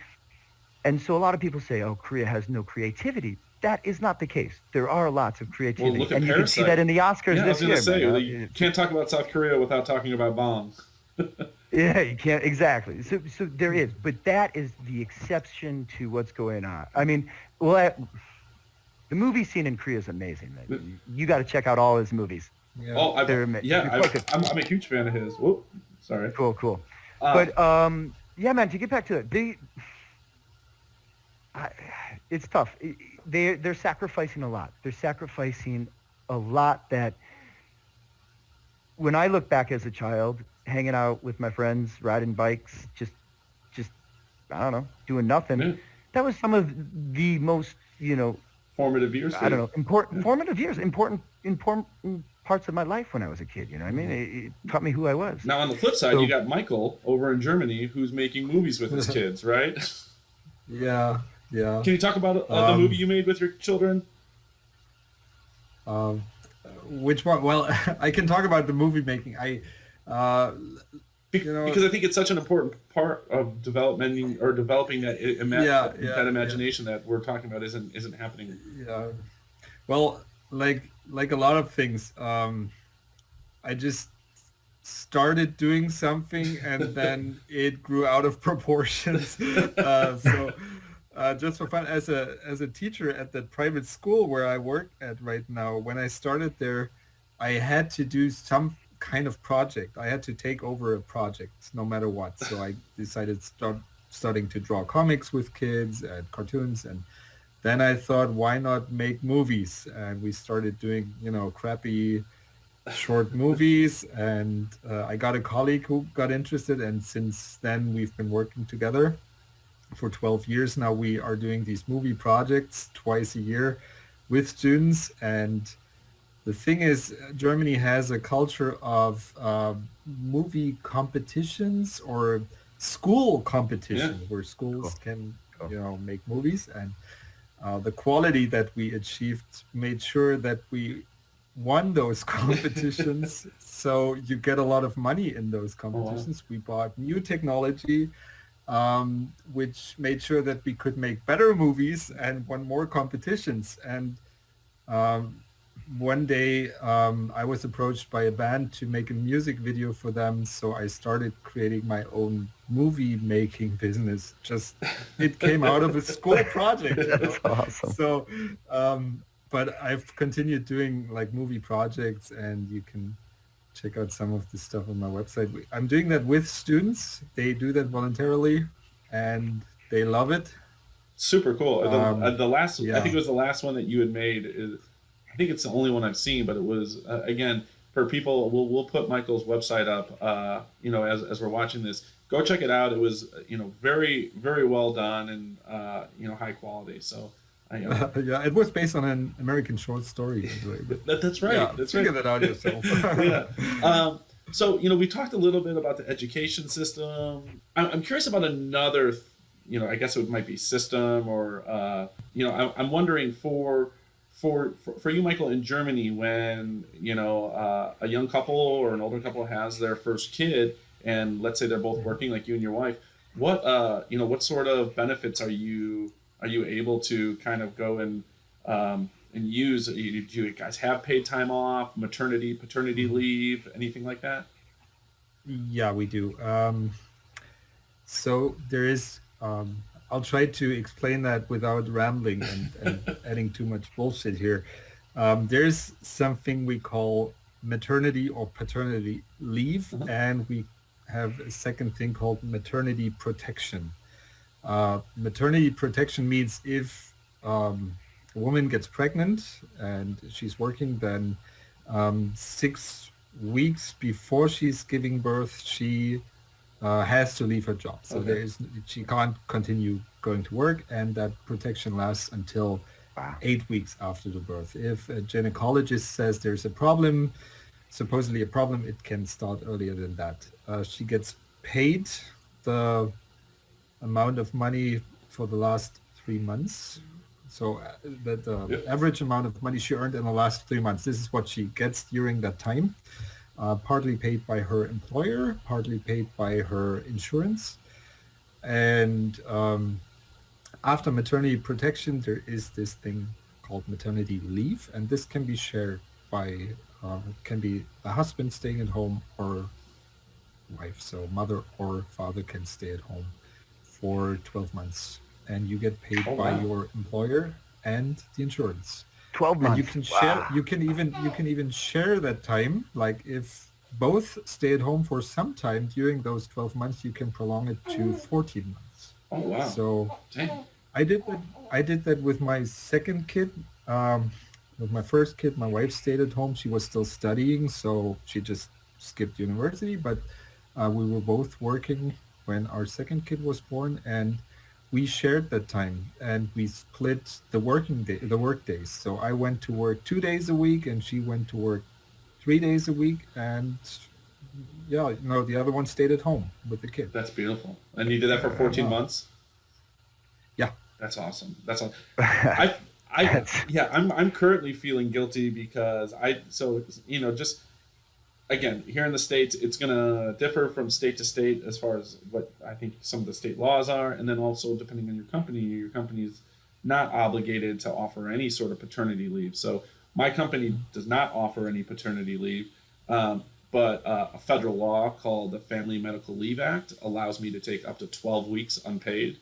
so a lot of people say, oh, Korea has no creativity. That is not the case. There are lots of creativity. Well, look at and Parasite. You can see that in the Oscars this year. I was going to say, you can't talk about South Korea without talking about bombs. Yeah, you can't. Exactly. So there is. But that is the exception to what's going on. I mean, the movie scene in Korea is amazing. You got to check out all his movies. Yeah. Oh, I'm a huge fan of his. Whoop, sorry. Cool. But, yeah, man, to get back to it, it's tough. They're sacrificing a lot. They're sacrificing a lot that when I look back as a child, hanging out with my friends, riding bikes, just I don't know, doing nothing. Yeah. That was some of the most, formative years. I don't know, important parts of my life when I was a kid. You know what I mean? It taught me who I was. Now, on the flip side, you got Michael over in Germany who's making movies with his kids, right? Yeah. Can you talk about the movie you made with your children? Which one? Well, I can talk about the movie making. Because I think it's such an important part of developing that imagination that we're talking about isn't happening. Yeah. Well, like a lot of things, I just started doing something and then it grew out of proportions. Just for fun, as a teacher at that private school where I work at right now, when I started there, I had to do some kind of project. I had to take over a project no matter what. So I decided starting to draw comics with kids and cartoons, and then I thought, why not make movies? And we started doing, crappy short movies, and I got a colleague who got interested, and since then we've been working together for 12 years now. We are doing these movie projects twice a year with students, and the thing is, Germany has a culture of movie competitions or school competitions where schools can, make movies. And the quality that we achieved made sure that we won those competitions. So you get a lot of money in those Oh, wow. competitions. We bought new technology, which made sure that we could make better movies and won more competitions. And um, one day I was approached by a band to make a music video for them. So I started creating my own movie making business. Just it came out of a school project, you That's know. awesome. So, um, but I've continued doing like movie projects, and you can check out some of the stuff on my website. I'm doing that with students. They do that voluntarily, and they love it. Super cool. The last, I think Yeah. it was the last one that you had made. I think it's the only one I've seen, but it was again for people. We'll put Michael's website up. As we're watching this, go check it out. It was very very well done and high quality. So Yeah, it was based on an American short story, by the way. But that's right. yeah, That's right. figure that out yourself. Yeah. So we talked a little bit about the education system. I'm curious about another. I guess it might be system or I'm wondering for you, Michael, in Germany, when a young couple or an older couple has their first kid, and let's say they're both working, like you and your wife, what sort of benefits are you able to kind of go and use? Do you guys have paid time off, maternity, paternity leave, anything like that? Yeah, we do. So there is, I'll try to explain that without rambling and adding too much bullshit here. There's something we call maternity or paternity leave, Uh-huh. and we have a second thing called maternity protection. Maternity protection means if a woman gets pregnant and she's working, then 6 weeks before she's giving birth, she has to leave her job. So Okay. she can't continue going to work, and that protection lasts until Wow. 8 weeks after the birth. If a gynecologist says there's a problem, supposedly a problem, it can start earlier than that. She gets paid the amount of money for the last 3 months. So the Yep. average amount of money she earned in the last 3 months, this is what she gets during that time, partly paid by her employer, partly paid by her insurance. And after maternity protection, there is this thing called maternity leave, and this can be shared by, can be the husband staying at home or wife. So mother or father can stay at home for 12 months, and you get paid Oh, by wow. your employer and the insurance. 12 And you months. can share, Wow. you can even share that time. Like if both stay at home for some time during those 12 months, you can prolong it to 14 months. Oh, wow. So Dang. I did that with my second kid. With my first kid, my wife stayed at home. She was still studying, so she just skipped university. But we were both working when our second kid was born, and we shared that time, and we split the work days. So I went to work 2 days a week, and she went to work 3 days a week, and yeah, the other one stayed at home with the kid. That's beautiful. And you did that for 14 Uh, months? yeah. That's awesome. That's awesome. I That's yeah, I'm currently feeling guilty because just again, here in the States, it's going to differ from state to state as far as what I think some of the state laws are. And then also, depending on your company is not obligated to offer any sort of paternity leave. So my company does not offer any paternity leave. But a federal law called the Family Medical Leave Act allows me to take up to 12 weeks unpaid.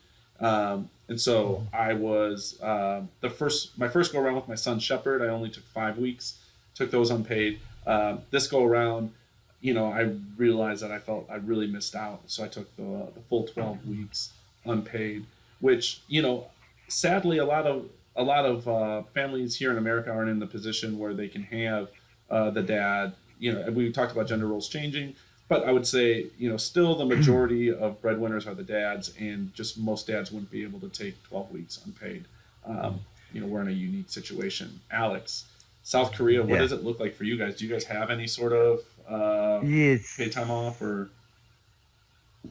And so I was my first go around with my son Shepherd. I only took 5 weeks, took those unpaid. This go around, I realized that I felt I really missed out, so I took the full 12 weeks unpaid. Which sadly, a lot of families here in America aren't in the position where they can have the dad. We talked about gender roles changing, but I would say, still the majority of breadwinners are the dads, and just most dads wouldn't be able to take 12 weeks unpaid. We're in a unique situation. Alex, South Korea, what yeah. does it look like for you guys? Do you guys have any sort of Yes. paid time off or?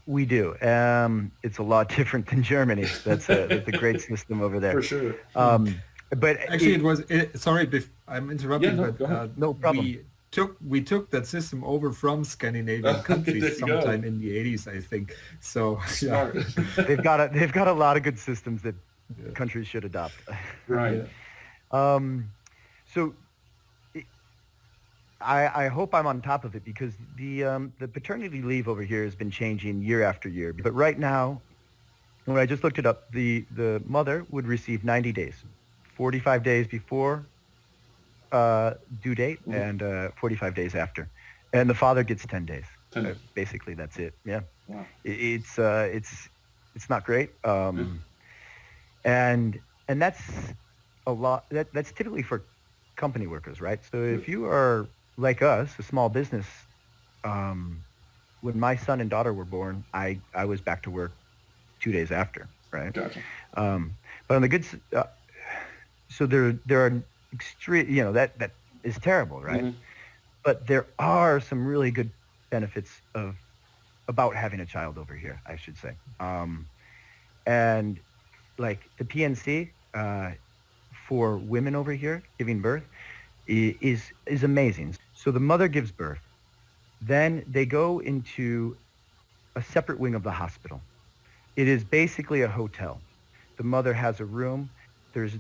We do. It's a lot different than Germany. That's a great system over there. For sure. But Actually, sorry, I'm interrupting, Yeah, no, but go ahead. No problem. we took that system over from Scandinavian There countries you go. sometime in the 80s, I think. So yeah, Smart. they've got a lot of good systems that countries should adopt. Right. So I hope I'm on top of it because the paternity leave over here has been changing year after year. But right now, when I just looked it up, the mother would receive 90 days, 45 days before due date and 45 days after, and the father gets 10 days. 10 days. Basically, that's it. Yeah, Wow. It's not great. And that's a lot. That's typically for company workers, right? So if you are like us, a small business, when my son and daughter were born, I was back to work 2 days after, right? Gotcha. But on the good, so there are extreme, that is terrible, right? Mm-hmm. But there are some really good benefits about having a child over here, I should say. And like the PNC for women over here giving birth is amazing. So the mother gives birth, then they go into a separate wing of the hospital. It is basically a hotel. The mother has a room. There's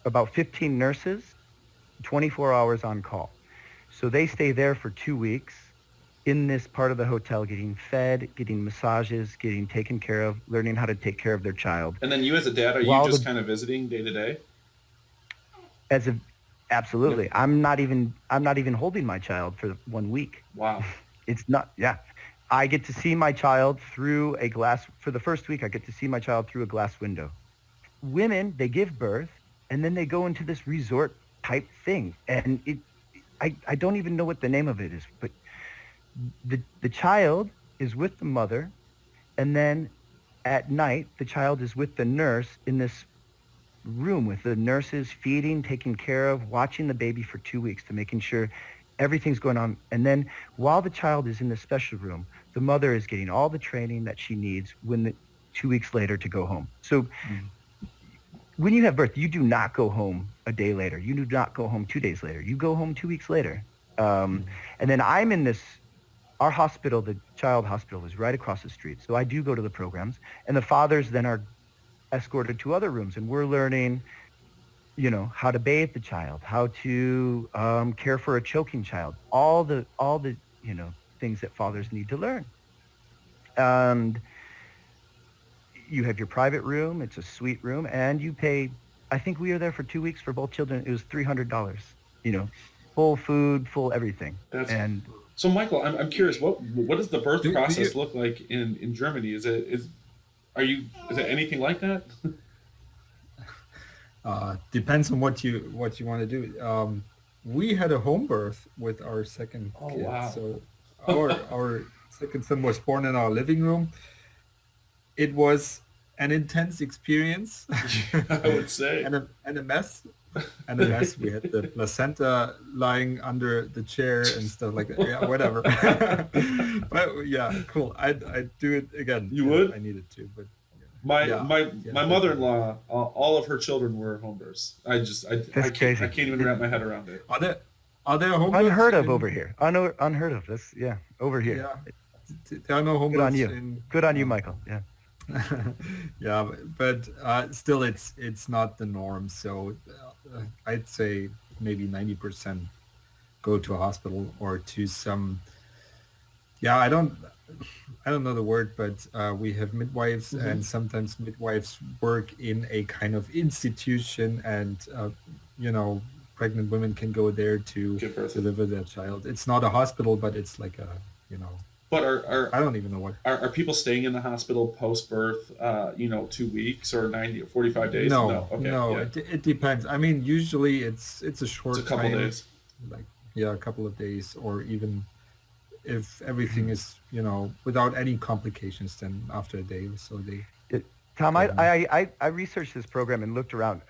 about 15 nurses, 24 hours on call. So they stay there for 2 weeks in this part of the hotel, getting fed, getting massages, getting taken care of, learning how to take care of their child. And then you as a dad, are you just kind of visiting day to day? Absolutely. Yep. I'm not even holding my child for 1 week. Wow. It's not, yeah. I get to see my child through a glass, for the first week, I get to see my child through a glass window. Women, they give birth, and then they go into this resort type thing. And I don't even know what the name of it is, but the child is with the mother, and then at night, the child is with the nurse in this room with the nurses feeding, taking care of, watching the baby for 2 weeks to making sure everything's going on. And then while the child is in the special room, the mother is getting all the training that she needs 2 weeks later to go home. So when you have birth, you do not go home a day later. You do not go home 2 days later. You go home 2 weeks later. And then I'm in our hospital, the child hospital, is right across the street. So I do go to the programs, and the fathers then are escorted to other rooms, and we're learning, how to bathe the child, how to care for a choking child, all the things that fathers need to learn. And you have your private room. It's a suite room, and you pay. I think we were there for 2 weeks for both children. It was $300. Full food, full everything. So, Michael, I'm curious. What does the birth process look like in Germany? Is it anything like that? Depends on what you want to do. We had a home birth with our second kid. Wow. So our second son was born in our living room. It was an intense experience. I would say. and a mess. And a mess. We had the placenta lying under the chair and stuff like that. Yeah, whatever. But yeah, cool. I'd do it again. You would? I needed to, but my mother-in-law, all of her children were home births. I can't even wrap my head around it. Are there home births? Unheard of over here. Unheard of. This, over here. Yeah. There are no home births. Good on you, Michael. Yeah. Yeah, but still, it's not the norm. So I'd say maybe 90% go to a hospital or to some. Yeah, I don't know the word, but we have midwives, and sometimes midwives work in a kind of institution, and pregnant women can go there to deliver their child. It's not a hospital, but it's like a But I don't even know what. Are people staying in the hospital post birth? 2 weeks or 90 or 45 days? No. Okay, no. Yeah. It depends. I mean, usually it's a short. It's a couple time, days. A couple of days, or even if everything is without any complications, then after a day or so they. Tom, I researched this program and looked around.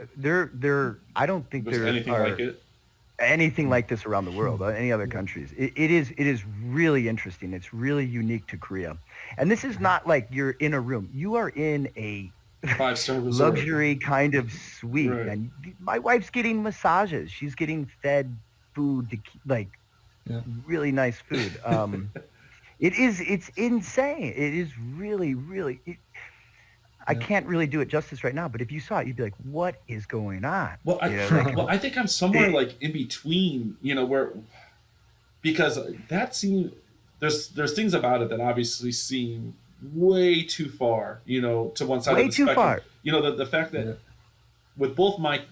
I don't think there's anything like it. anything like this around the world, any other countries. It is really interesting. It's really unique to Korea. And this is not like you're in a room. You are in a 5-star resort. luxury kind of suite. Right. And my wife's getting massages. She's getting fed food to like really nice food. It's insane. It is really, really, I can't really do it justice right now, but if you saw it, you'd be like, what is going on? Well, I think I'm somewhere like in between, where, because that scene, there's things about it that obviously seem way too far, to one side of the spectrum. Way too far. The fact that with both my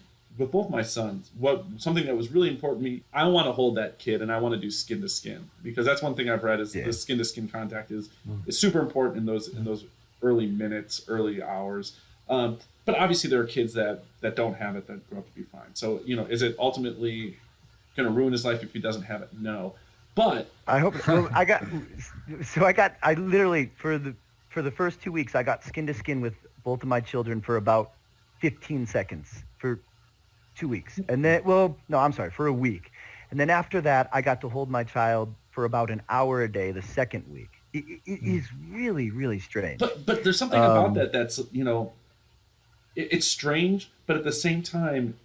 sons, something that was really important to me, I want to hold that kid and I want to do skin to skin, because that's one thing I've read is the skin to skin contact is super important in those early minutes, early hours. But obviously there are kids that don't have it that grow up to be fine. So, is it ultimately going to ruin his life if he doesn't have it? No. But I hope I literally for the first 2 weeks I got skin to skin with both of my children for about 15 seconds for 2 weeks. And then for a week. And then after that I got to hold my child for about an hour a day the second week. It is really, really strange. But there's something about that's it's strange, but at the same time,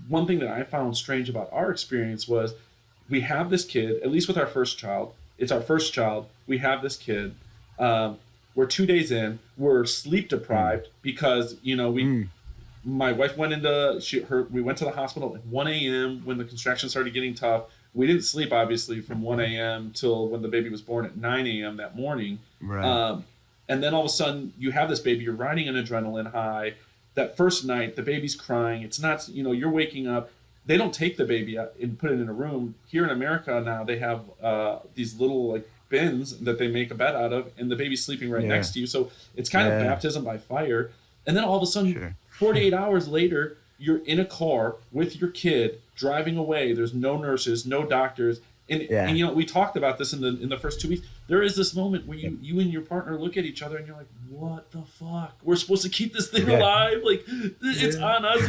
one thing that I found strange about our experience was we have this kid, at least with our first child. It's our first child. We have this kid. We're 2 days in. We're sleep deprived because my wife went we went to the hospital at 1 a.m. when the contractions started getting tough. We didn't sleep, obviously, from 1 a.m. till when the baby was born at 9 a.m. that morning. Right. And then all of a sudden, you have this baby. You're riding an adrenaline high. That first night, the baby's crying. It's not, you're waking up. They don't take the baby out and put it in a room. Here in America now, they have these little bins that they make a bed out of, and the baby's sleeping right next to you. So it's kind of baptism by fire. And then all of a sudden, 48 hours later, you're in a car with your kid driving away. There's no nurses, no doctors. And we talked about this in the first 2 weeks. There is this moment where you and your partner look at each other and you're like, what the fuck? We're supposed to keep this thing alive? Like, it's on us.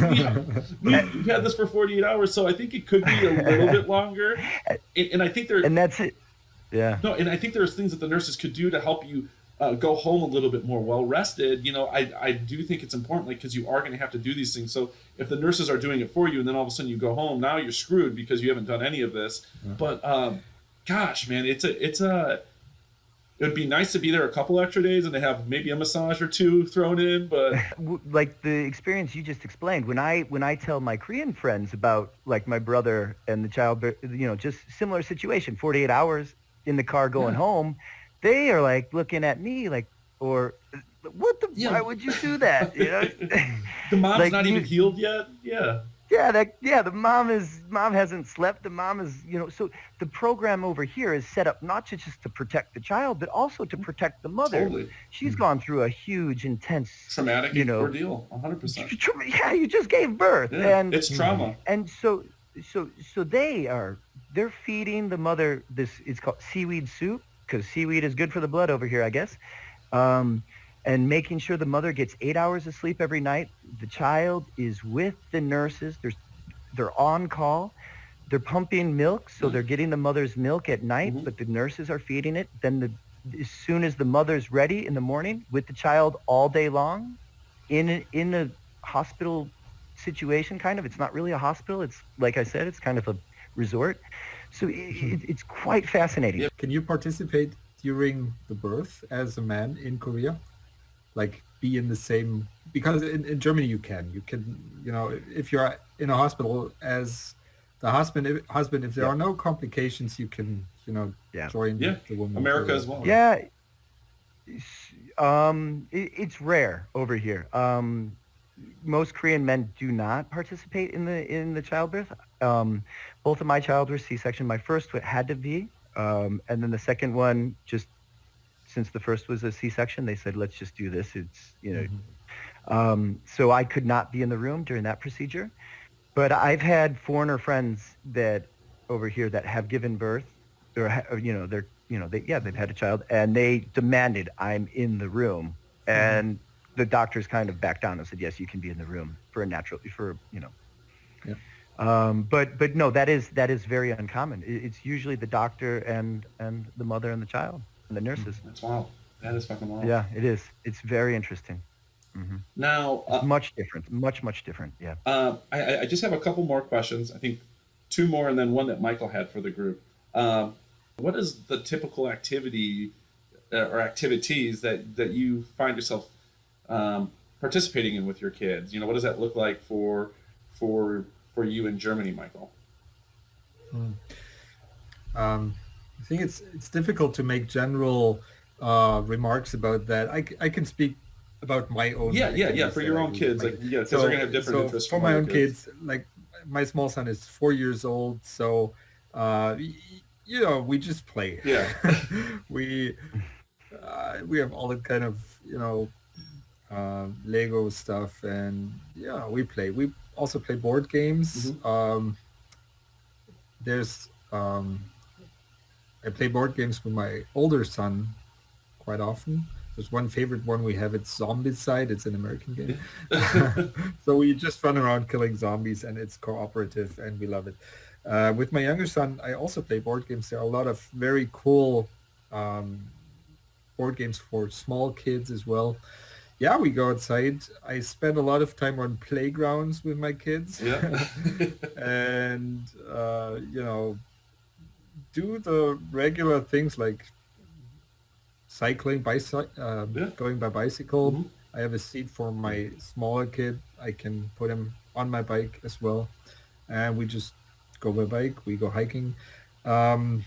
We've had this for 48 hours, so I think it could be a little bit longer. And I think And that's it. Yeah. No, and I think there's things that the nurses could do to help you go home a little bit more well rested. I do think it's important, because you are going to have to do these things. So if the nurses are doing it for you and then all of a sudden you go home, now you're screwed because you haven't done any of this. But gosh, man, it would be nice to be there a couple extra days and to have maybe a massage or two thrown in. But like the experience you just explained, when I tell my Korean friends about my brother and the child, just similar situation, 48 hours in the car going home, they are looking at me why would you do that? The mom's not even healed yet. The mom hasn't slept. The mom is, so the program over here is set up not just to protect the child, but also to protect the mother. Totally. She's gone through a huge, intense, traumatic ordeal, 100%. Yeah, you just gave birth, and it's trauma. And so they're feeding the mother it's called seaweed soup, because seaweed is good for the blood over here, I guess. And making sure the mother gets 8 hours of sleep every night. The child is with the nurses. They're on call. They're pumping milk, so they're getting the mother's milk at night, but the nurses are feeding it. Then as soon as the mother's ready in the morning, with the child all day long, in a hospital situation, kind of. It's not really a hospital. It's, like I said, it's kind of a resort. So it's quite fascinating. Can you participate during the birth as a man in Korea? Be in the same, because in Germany you can, if you're in a hospital as the husband, if there are no complications, you can, join the woman. America as well. Yeah. It's rare over here. Most Korean men do not participate in the childbirth. Both of my child were C-section. My first had to be, and then the second one, just since the first was a C-section, they said, let's just do this. It's, so I could not be in the room during that procedure. But I've had foreigner friends that over here that have given birth, or they've had a child, and they demanded I'm in the room, and the doctors kind of backed down and said, yes, you can be in the room for a natural, But no, that is very uncommon. It's usually the doctor and the mother and the child and the nurses. That's wild. That is fucking wild. Yeah, it is. It's very interesting. hmm Now, It's much different, much different. Yeah. I just have a couple more questions. I think two more, and then one that Michael had for the group. What is the typical activity or activities that you find yourself participating in with your kids? You know, what does that look like for you in Germany, Michael? Mm. I think it's difficult to make general remarks about that. I can speak about my own Yeah. activities For that your I own do with kids, my like kids. because they're gonna have different So interests for from my other own kids. kids, like my small son is 4 years old, so we just play. Yeah. we we have all the kind of Lego stuff, and yeah, we play. We also play board games. hmm There's I play board games with my older son quite often. There's one favorite one we have. It's Zombicide. It's an American game. So we just run around killing zombies, and it's cooperative, and we love it. With my younger son, I also play board games. There are a lot of very cool um, board games for small kids as well. Yeah, we go outside. I spend a lot of time on playgrounds with my kids, Yeah. and do the regular things like cycling, Yeah. going by bicycle. hmm I have a seat for my smaller kid. I can put him on my bike as well, and we just go by bike. We go hiking. Um,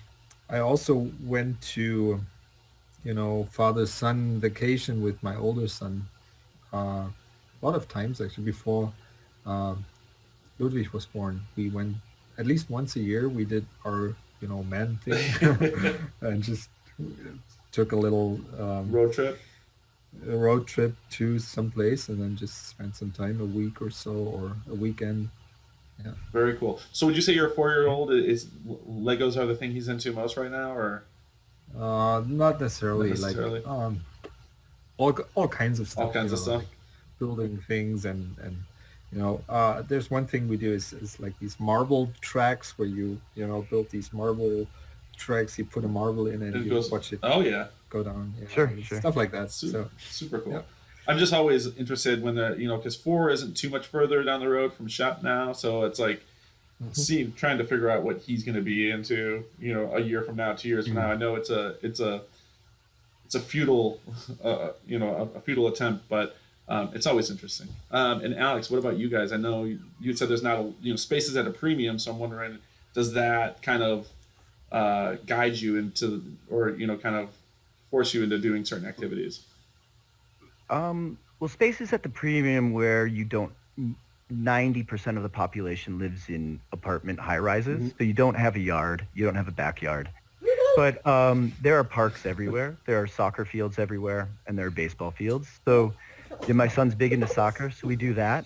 I also went to, father-son vacation with my older son a lot of times actually before uh, Ludwig was born. We went at least once a year. We did our, man thing and just took a little Road trip. road trip to some place and then just spent some time, a week or so, or a weekend. Yeah. Very cool. So would you say your 4 year old is Legos are the thing he's into most right now, or Not not necessarily like necessarily? all kinds of All stuff, kinds of stuff. like building things and there's one thing we do is like these marble tracks where you build these marble tracks. You put a marble in and And it you goes. watch it Oh yeah. go down. Sure, And sure. stuff like that. Super, So super yeah. cool. I'm just always interested when they're, because 4 isn't too much further down the road from shop now, so it's like Mhm. trying to figure out what he's going to be into, a year from now, 2 years from now. I know it's a futile, a futile attempt, but it's always interesting. And Alex, what about you guys? I know you said there's not space is at a premium, so I'm wondering, does that kind of guide you into, or kind of force you into doing certain activities? Well, space is at the premium where you don't. 90% of the population lives in apartment high rises, so you don't have a yard, you don't have a backyard. But there are parks everywhere. There are soccer fields everywhere, and there are baseball fields. So my son's big into soccer, so we do that.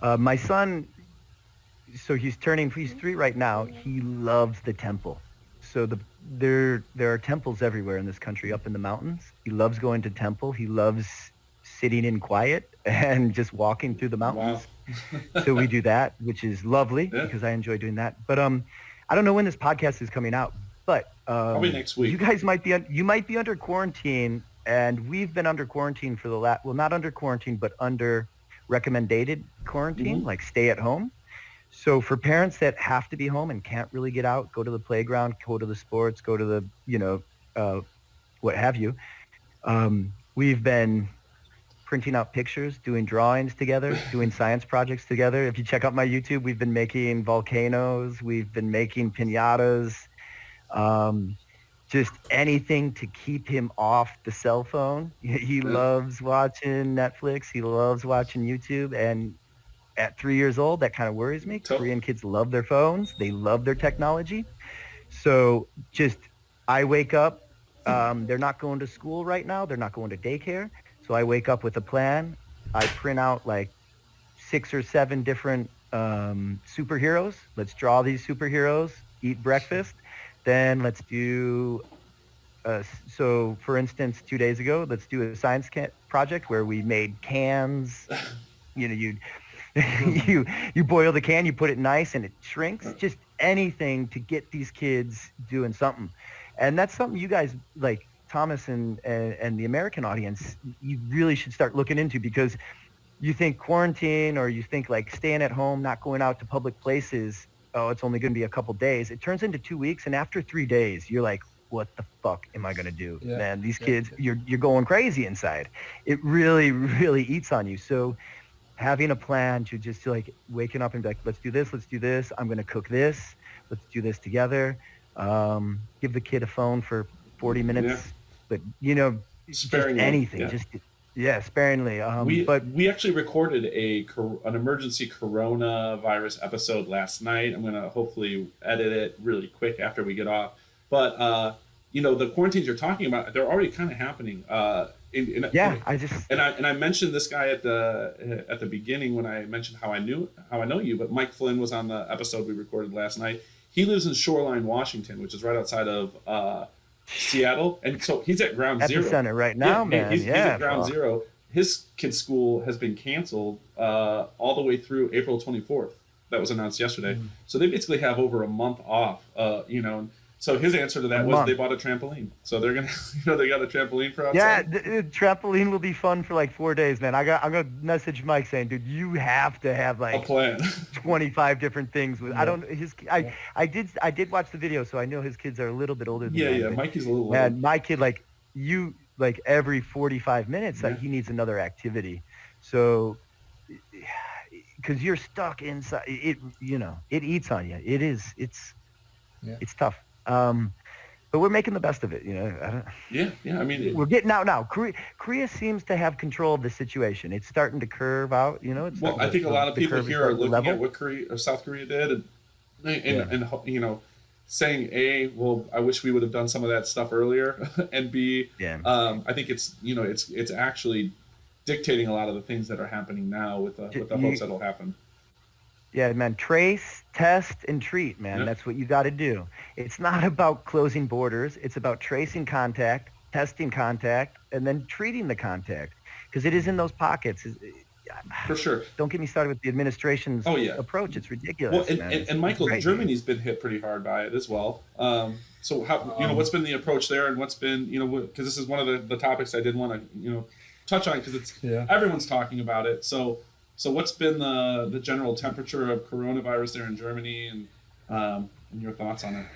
My son, so he's 3 right now. He loves the temple. So there are temples everywhere in this country, up in the mountains. He loves going to temple. He loves sitting in quiet and just walking through the mountains. Wow. So we do that, which is lovely Yeah. because I enjoy doing that. But I don't know when this podcast is coming out, but Probably next week. you guys might be under quarantine, and we've been under quarantine for not under quarantine, but under recommended quarantine, Mhm. like stay at home. So for parents that have to be home and can't really get out, go to the playground, go to the sports, go to the what have you, we've been printing out pictures, doing drawings together, doing science projects together. If you check out my YouTube, we've been making volcanoes, we've been making piñatas, just anything to keep him off the cell phone. He loves watching Netflix, he loves watching YouTube, and at 3 years old, that kind of worries me. Korean kids love their phones, they love their technology. So just, I wake up, they're not going to school right now, they're not going to daycare. So I wake up with a plan. I print out like 6 or 7 different superheroes. Let's draw these superheroes, eat breakfast. Then let's do, so for instance, 2 days ago, let's do a science project where we made cans. You you boil the can, you put it in ice, and it shrinks. Just anything to get these kids doing something, and that's something you guys like, Thomas and the American audience, you really should start looking into, because you think quarantine, or you think like staying at home, not going out to public places. Oh, it's only going to be a couple days. It turns into 2 weeks, and after 3 days, you're like, what the fuck am I going to do? Yeah. Man, these Yeah. kids, you're going crazy inside. It really, really eats on you. So having a plan to just like waking up and be like, let's do this, I'm going to cook this, let's do this together. Give the kid a phone for 40 minutes, Yeah. but just Sparingly, anything, yeah. Sparingly. We actually recorded an emergency coronavirus episode last night. I'm gonna hopefully edit it really quick after we get off. But the quarantines you're talking about, they're already kind of happening. I mentioned this guy at the beginning when I mentioned how I know you. But Mike Flynn was on the episode we recorded last night. He lives in Shoreline, Washington, which is right outside of Seattle, and so he's at ground zero. Epicenter right now, man. He's at ground zero. His kid's school has been canceled all the way through April 24th. That was announced yesterday. So they basically have over a month off. So his answer to that was they bought a trampoline. So they're gonna, they got a trampoline for outside. Yeah, the trampoline will be fun for like 4 days, man. I'm gonna message Mike saying, dude, you have to have like a plan. 25 different things. With I did watch the video, so I know his kids are a little bit older than that. Yeah, Mikey's a little older. Man, my kid, like every 45 minutes, like he needs another activity. So, because you're stuck inside, it eats on you. It's tough. But we're making the best of it, Yeah. I mean, we're getting out now. Korea seems to have control of the situation. It's starting to curve out, I think a lot of people here are looking at what South Korea did, and saying well, I wish we would have done some of that stuff earlier, and B, I think it's actually dictating a lot of the things that are happening now with the hopes that'll happen. Yeah, man, trace, test, and treat, man. Yep. That's what you got to do. It's not about closing borders. It's about tracing contact, testing contact, and then treating the contact, because it is in those pockets. For sure. Don't get me started with the administration's approach. It's ridiculous. Well, and Michael, Germany's been hit pretty hard by it as well. So how what's been the approach there, and what's been because this is one of the topics I did want to touch on, because it's everyone's talking about it. So what's been the general temperature of coronavirus there in Germany, and your thoughts on it?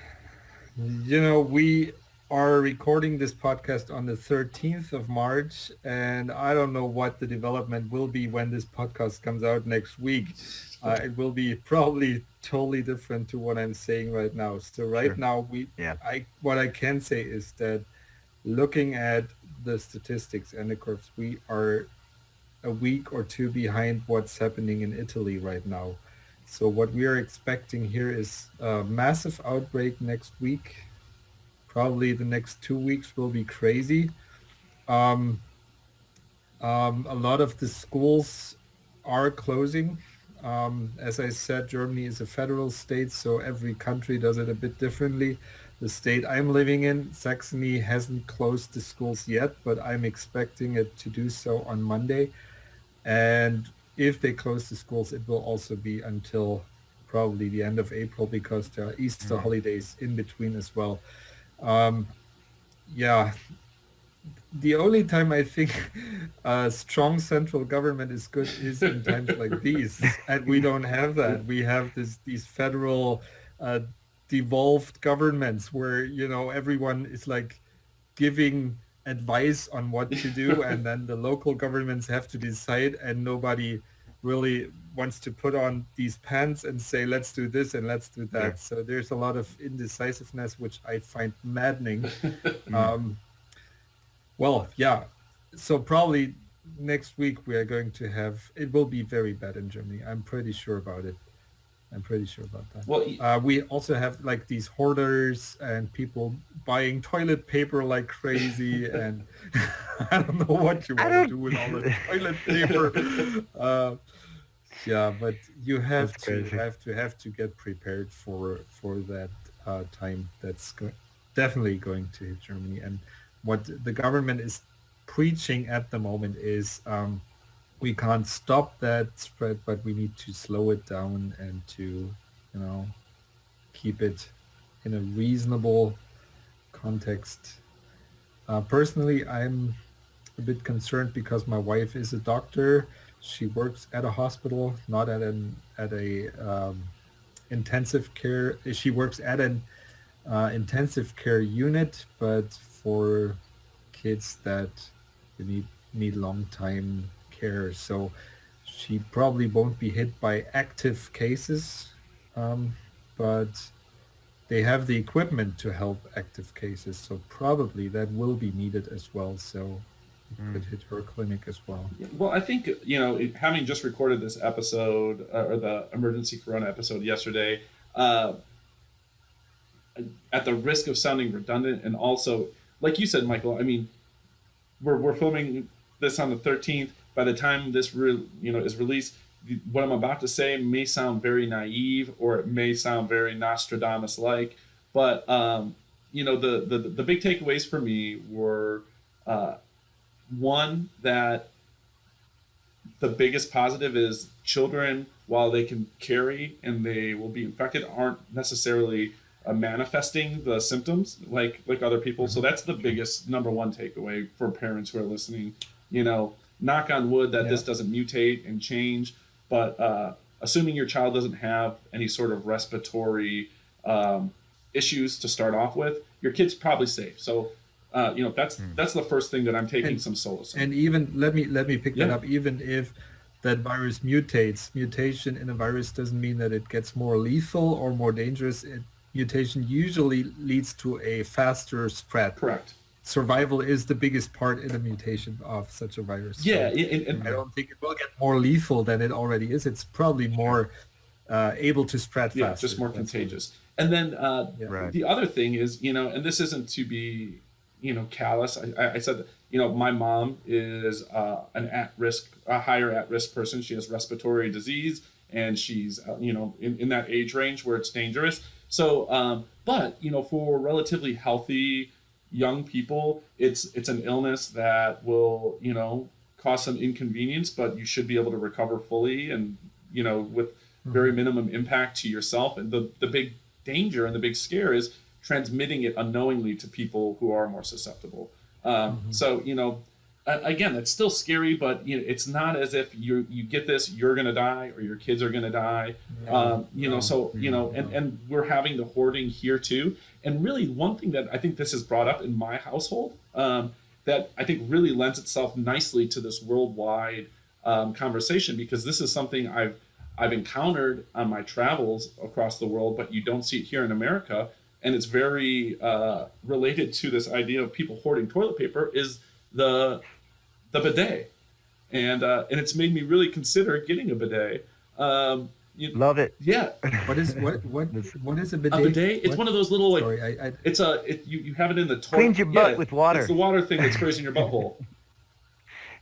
We are recording this podcast on the 13th of March, and I don't know what the development will be when this podcast comes out next week. It will be probably totally different to what I'm saying right now. So now what I can say is that looking at the statistics and the curves, we are a week or two behind what's happening in Italy right now. So what we are expecting here is a massive outbreak next week. Probably the next 2 weeks will be crazy. A lot of the schools are closing. As I said, Germany is a federal state, so every country does it a bit differently. The state I'm living in, Saxony, hasn't closed the schools yet, but I'm expecting it to do so on Monday. And if they close the schools, it will also be until probably the end of April, because there are Easter holidays in between as well. The only time I think a strong central government is good is in times like these, and we don't have that. We have these federal devolved governments where everyone is like giving advice on what to do, and then the local governments have to decide, and nobody really wants to put on these pants and say, let's do this and let's do that. So there's a lot of indecisiveness, which I find maddening. So probably next week we are going to have, it will be very bad in Germany. I'm pretty sure about it. That. Well, we also have like these hoarders and people buying toilet paper like crazy, and I don't know what you want to do with all the toilet paper. But you have to get prepared for that time that's definitely going to hit Germany. And what the government is preaching at the moment is we can't stop that spread, but we need to slow it down and to, you know, keep it in a reasonable context. Personally, I'm a bit concerned because my wife is a doctor. She works at a hospital, not at a intensive care. She works at an intensive care unit, but for kids that need long time care. So she probably won't be hit by active cases, but they have the equipment to help active cases. So probably that will be needed as well. So it could hit her clinic as well. Well, I think, having just recorded this episode or the emergency corona episode yesterday, at the risk of sounding redundant, and also, like you said, Michael, I mean, we're filming this on the 13th. By the time this is released, what I'm about to say may sound very naive, or it may sound very Nostradamus-like. But the big takeaways for me were one, that the biggest positive is children, while they can carry and they will be infected, aren't necessarily manifesting the symptoms like other people. So that's the biggest number one takeaway for parents who are listening. Knock on wood that this doesn't mutate and change, but assuming your child doesn't have any sort of respiratory issues to start off with, your kid's probably safe. So that's the first thing that I'm taking some solace in. And even let me pick that up. Even if that virus mutates, mutation in a virus doesn't mean that it gets more lethal or more dangerous. Mutation usually leads to a faster spread. Correct. Survival is the biggest part in a mutation of such a virus. Yeah, so and I don't think it will get more lethal than it already is. It's probably more able to spread faster. Yeah, just more contagious. And then the other thing is, and this isn't to be, callous. I said that, my mom is a higher at-risk person. She has respiratory disease, and she's, in that age range where it's dangerous. So, but, for relatively healthy young people, it's an illness that will, cause some inconvenience, but you should be able to recover fully and, with very minimum impact to yourself. And the big danger and the big scare is transmitting it unknowingly to people who are more susceptible. So, again, it's still scary, but it's not as if you get this, you're going to die or your kids are going to die. And we're having the hoarding here too. And really one thing that I think this has brought up in my household that I think really lends itself nicely to this worldwide conversation, because this is something I've encountered on my travels across the world, but you don't see it here in America. And it's very related to this idea of people hoarding toilet paper, is the bidet, and it's made me really consider getting a bidet. Love it. Yeah. What is a bidet? A bidet? It's one of those little Sorry, you have it in the toilet. Cleans your butt with water. It's the water thing that sprays in your butthole.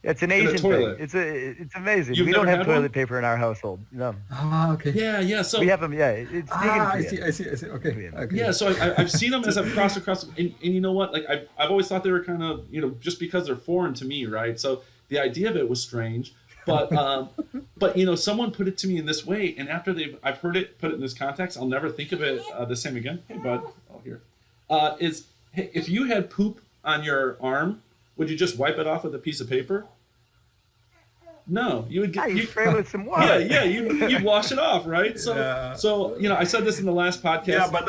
It's an Asian thing. It's amazing. We don't have toilet paper in our household. No. Ah, okay. Yeah. So we have them. Yeah, it's vegan. I see. Okay. Yeah. So I've seen them as I've crossed across, and you know what? Like I've always thought they were kind of, just because they're foreign to me, right? So the idea of it was strange, but someone put it to me in this way, and after I've heard it put it in this context, I'll never think of it the same again. Hey, bud. Oh, here. Hey, if you had poop on your arm, would you just wipe it off with a piece of paper? No, you would get. You spray it with some water. Yeah, you'd wash it off, right? So, I said this in the last podcast. Yeah, but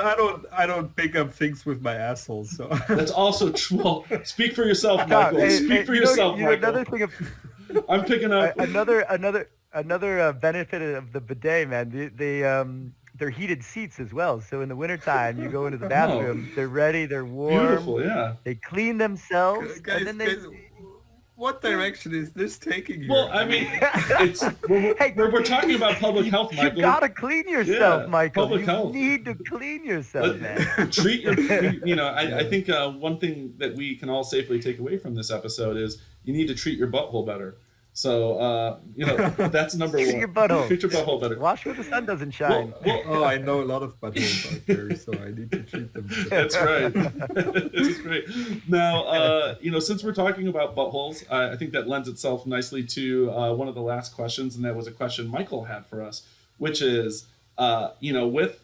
I don't pick up things with my asshole. So that's also true. Well, speak for yourself, Michael. Speak for yourself, Michael. Another thing I'm picking up another benefit of the bidet, man. They're heated seats as well. So in the wintertime, you go into the bathroom, they're ready, they're warm. Beautiful, yeah. They clean themselves, guys, and then what direction is this taking you? Well, I mean, we're talking about public health, Michael. You gotta clean yourself, Michael. Public health. You need to clean yourself, man. Treat your, I think one thing that we can all safely take away from this episode is you need to treat your butthole better. So, that's number Treat one. your butthole. Treat your butthole better. Wash where the sun doesn't shine. Oh, I know a lot of buttholes out there, so I need to treat them. That's right. That's great. Now, since we're talking about buttholes, I think that lends itself nicely to one of the last questions, and that was a question Michael had for us, which is, with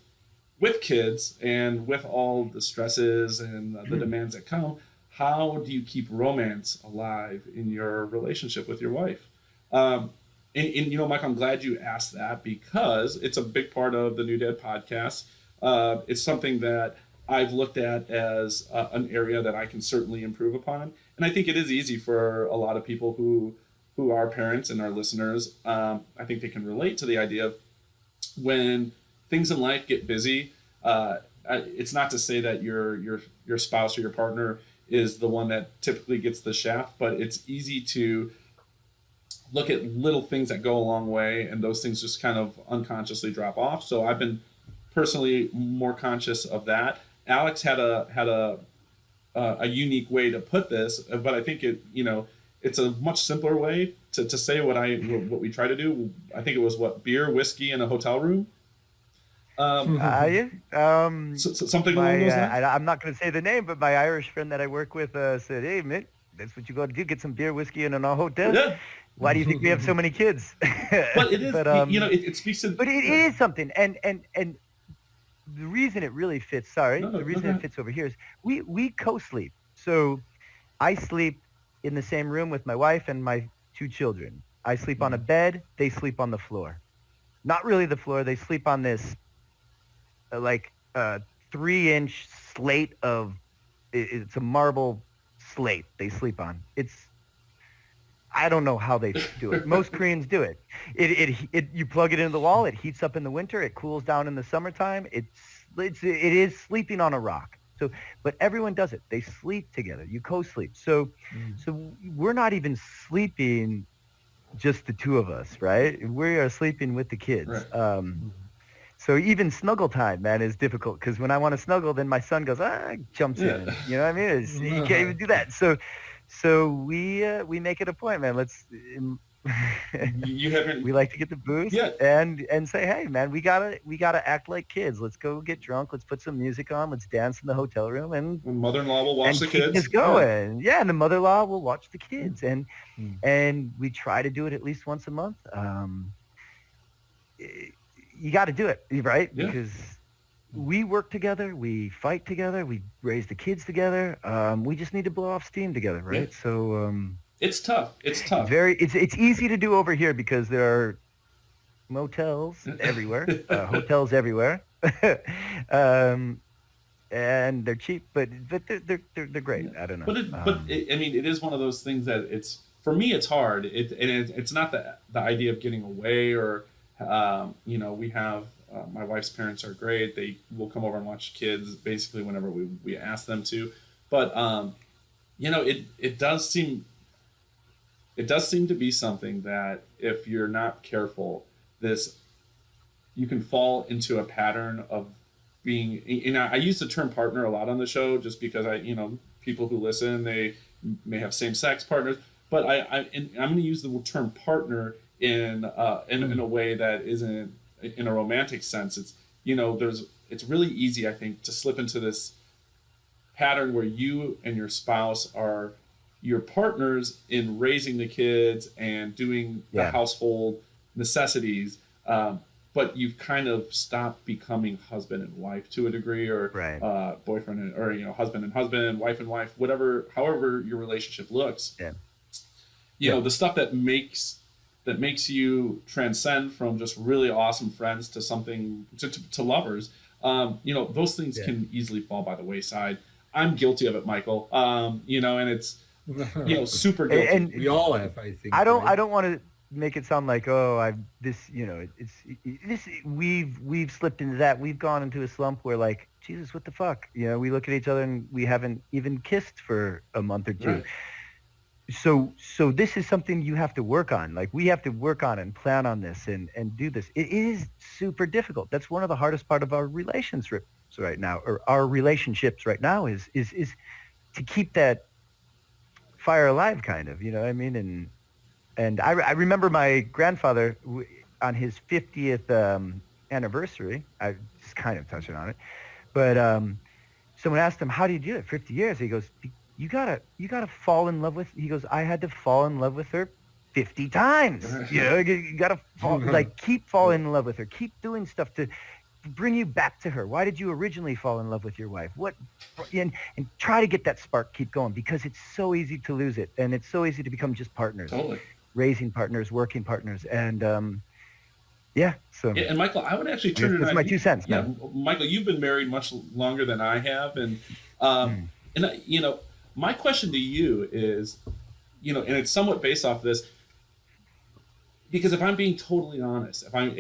kids and with all the stresses and the demands that come, how do you keep romance alive in your relationship with your wife? Mike, I'm glad you asked that because it's a big part of the New Dad podcast. It's something that I've looked at as an area that I can certainly improve upon. And I think it is easy for a lot of people who are parents and our listeners. I think they can relate to the idea of when things in life get busy. It's not to say that your spouse or your partner is the one that typically gets the shaft, but it's easy to look at little things that go a long way, and those things just kind of unconsciously drop off. So I've been personally more conscious of that. Alex had a unique way to put this, but I think it's a much simpler way to say what we try to do. I think it was beer, whiskey, in a hotel room. Something along those lines. I'm not going to say the name, but my Irish friend that I work with said, "Hey, Mick, that's what you got to do: get some beer, whiskey, in a hotel." Yeah. Why do you think we have so many kids? But it is, it speaks to. But it is something, and the reason it really fits. The reason it fits over here is we co-sleep. So I sleep in the same room with my wife and my 2 children. I sleep on a bed. They sleep on the floor. Not really the floor. They sleep on this 3-inch slate it's a marble slate they sleep on. I don't know how they do it. Most Koreans do it. You plug it into the wall. It heats up in the winter. It cools down in the summertime. It is sleeping on a rock. So, but everyone does it. They sleep together. You co-sleep. So we're not even sleeping just the 2 of us, right? We are sleeping with the kids. Right. So even snuggle time, man, is difficult because when I want to snuggle, then my son goes, jumps in. You know what I mean? You can't even do that. So we make it a point, man. We like to get the booze and say, hey, man, we gotta act like kids. Let's go get drunk. Let's put some music on. Let's dance in the hotel room, and mother-in-law will watch the kids. It's going, and the mother-in-law will watch the kids, and we try to do it at least once a month. You got to do it, right? Yeah. Because we work together, we fight together, we raise the kids together. We just need to blow off steam together, right? Yeah. So it's tough. It's tough. It's easy to do over here because there are motels everywhere, hotels everywhere, and they're cheap, but they're great. I don't know. It is one of those things that for me it's hard. It's not the idea of getting away or we have. My wife's parents are great. They will come over and watch kids basically whenever we ask them to. But it does seem to be something that if you're not careful, you can fall into a pattern of being. I use the term partner a lot on the show just because people who listen, they may have same-sex partners, but I'm going to use the term partner in a way that isn't in a romantic sense. It's really easy, I think, to slip into this pattern where you and your spouse are your partners in raising the kids and doing the household necessities, but you've kind of stopped becoming husband and wife to a degree, or boyfriend husband and husband, wife and wife, however your relationship looks. The stuff that makes you transcend from just really awesome friends to something to lovers. Those things can easily fall by the wayside. I'm guilty of it, Michael. And it's super guilty. And we all have, I think. I don't want to make it sound like we've slipped into that. We've gone into a slump where like, Jesus, what the fuck? We look at each other and we haven't even kissed for a month or 2. Right. So this is something you have to work on. Like we have to work on and plan on this and do this. It is super difficult. That's one of the hardest part of our relationships right now, or our relationships right now is to keep that fire alive, kind of. You know what I mean? And And I remember my grandfather on his 50th anniversary. I just kind of touching on it, but someone asked him, "How do you do it? 50 years?" He goes, "You gotta fall in love with." He goes, "I had to fall in love with her 50 times. You gotta fall, like keep falling in love with her, keep doing stuff to bring you back to her. Why did you originally fall in love with your wife? What, and try to get that spark, keep going, because it's so easy to lose it, and it's so easy to become just partners, Totally. raising partners, working partners, and yeah. So Yeah, and Michael, I would actually turn it. that's my 2 cents, Yeah, man. Michael, you've been married much longer than I have, and Mm. you know, my question to you is, and it's somewhat based off this, because if I'm being totally honest, if I'm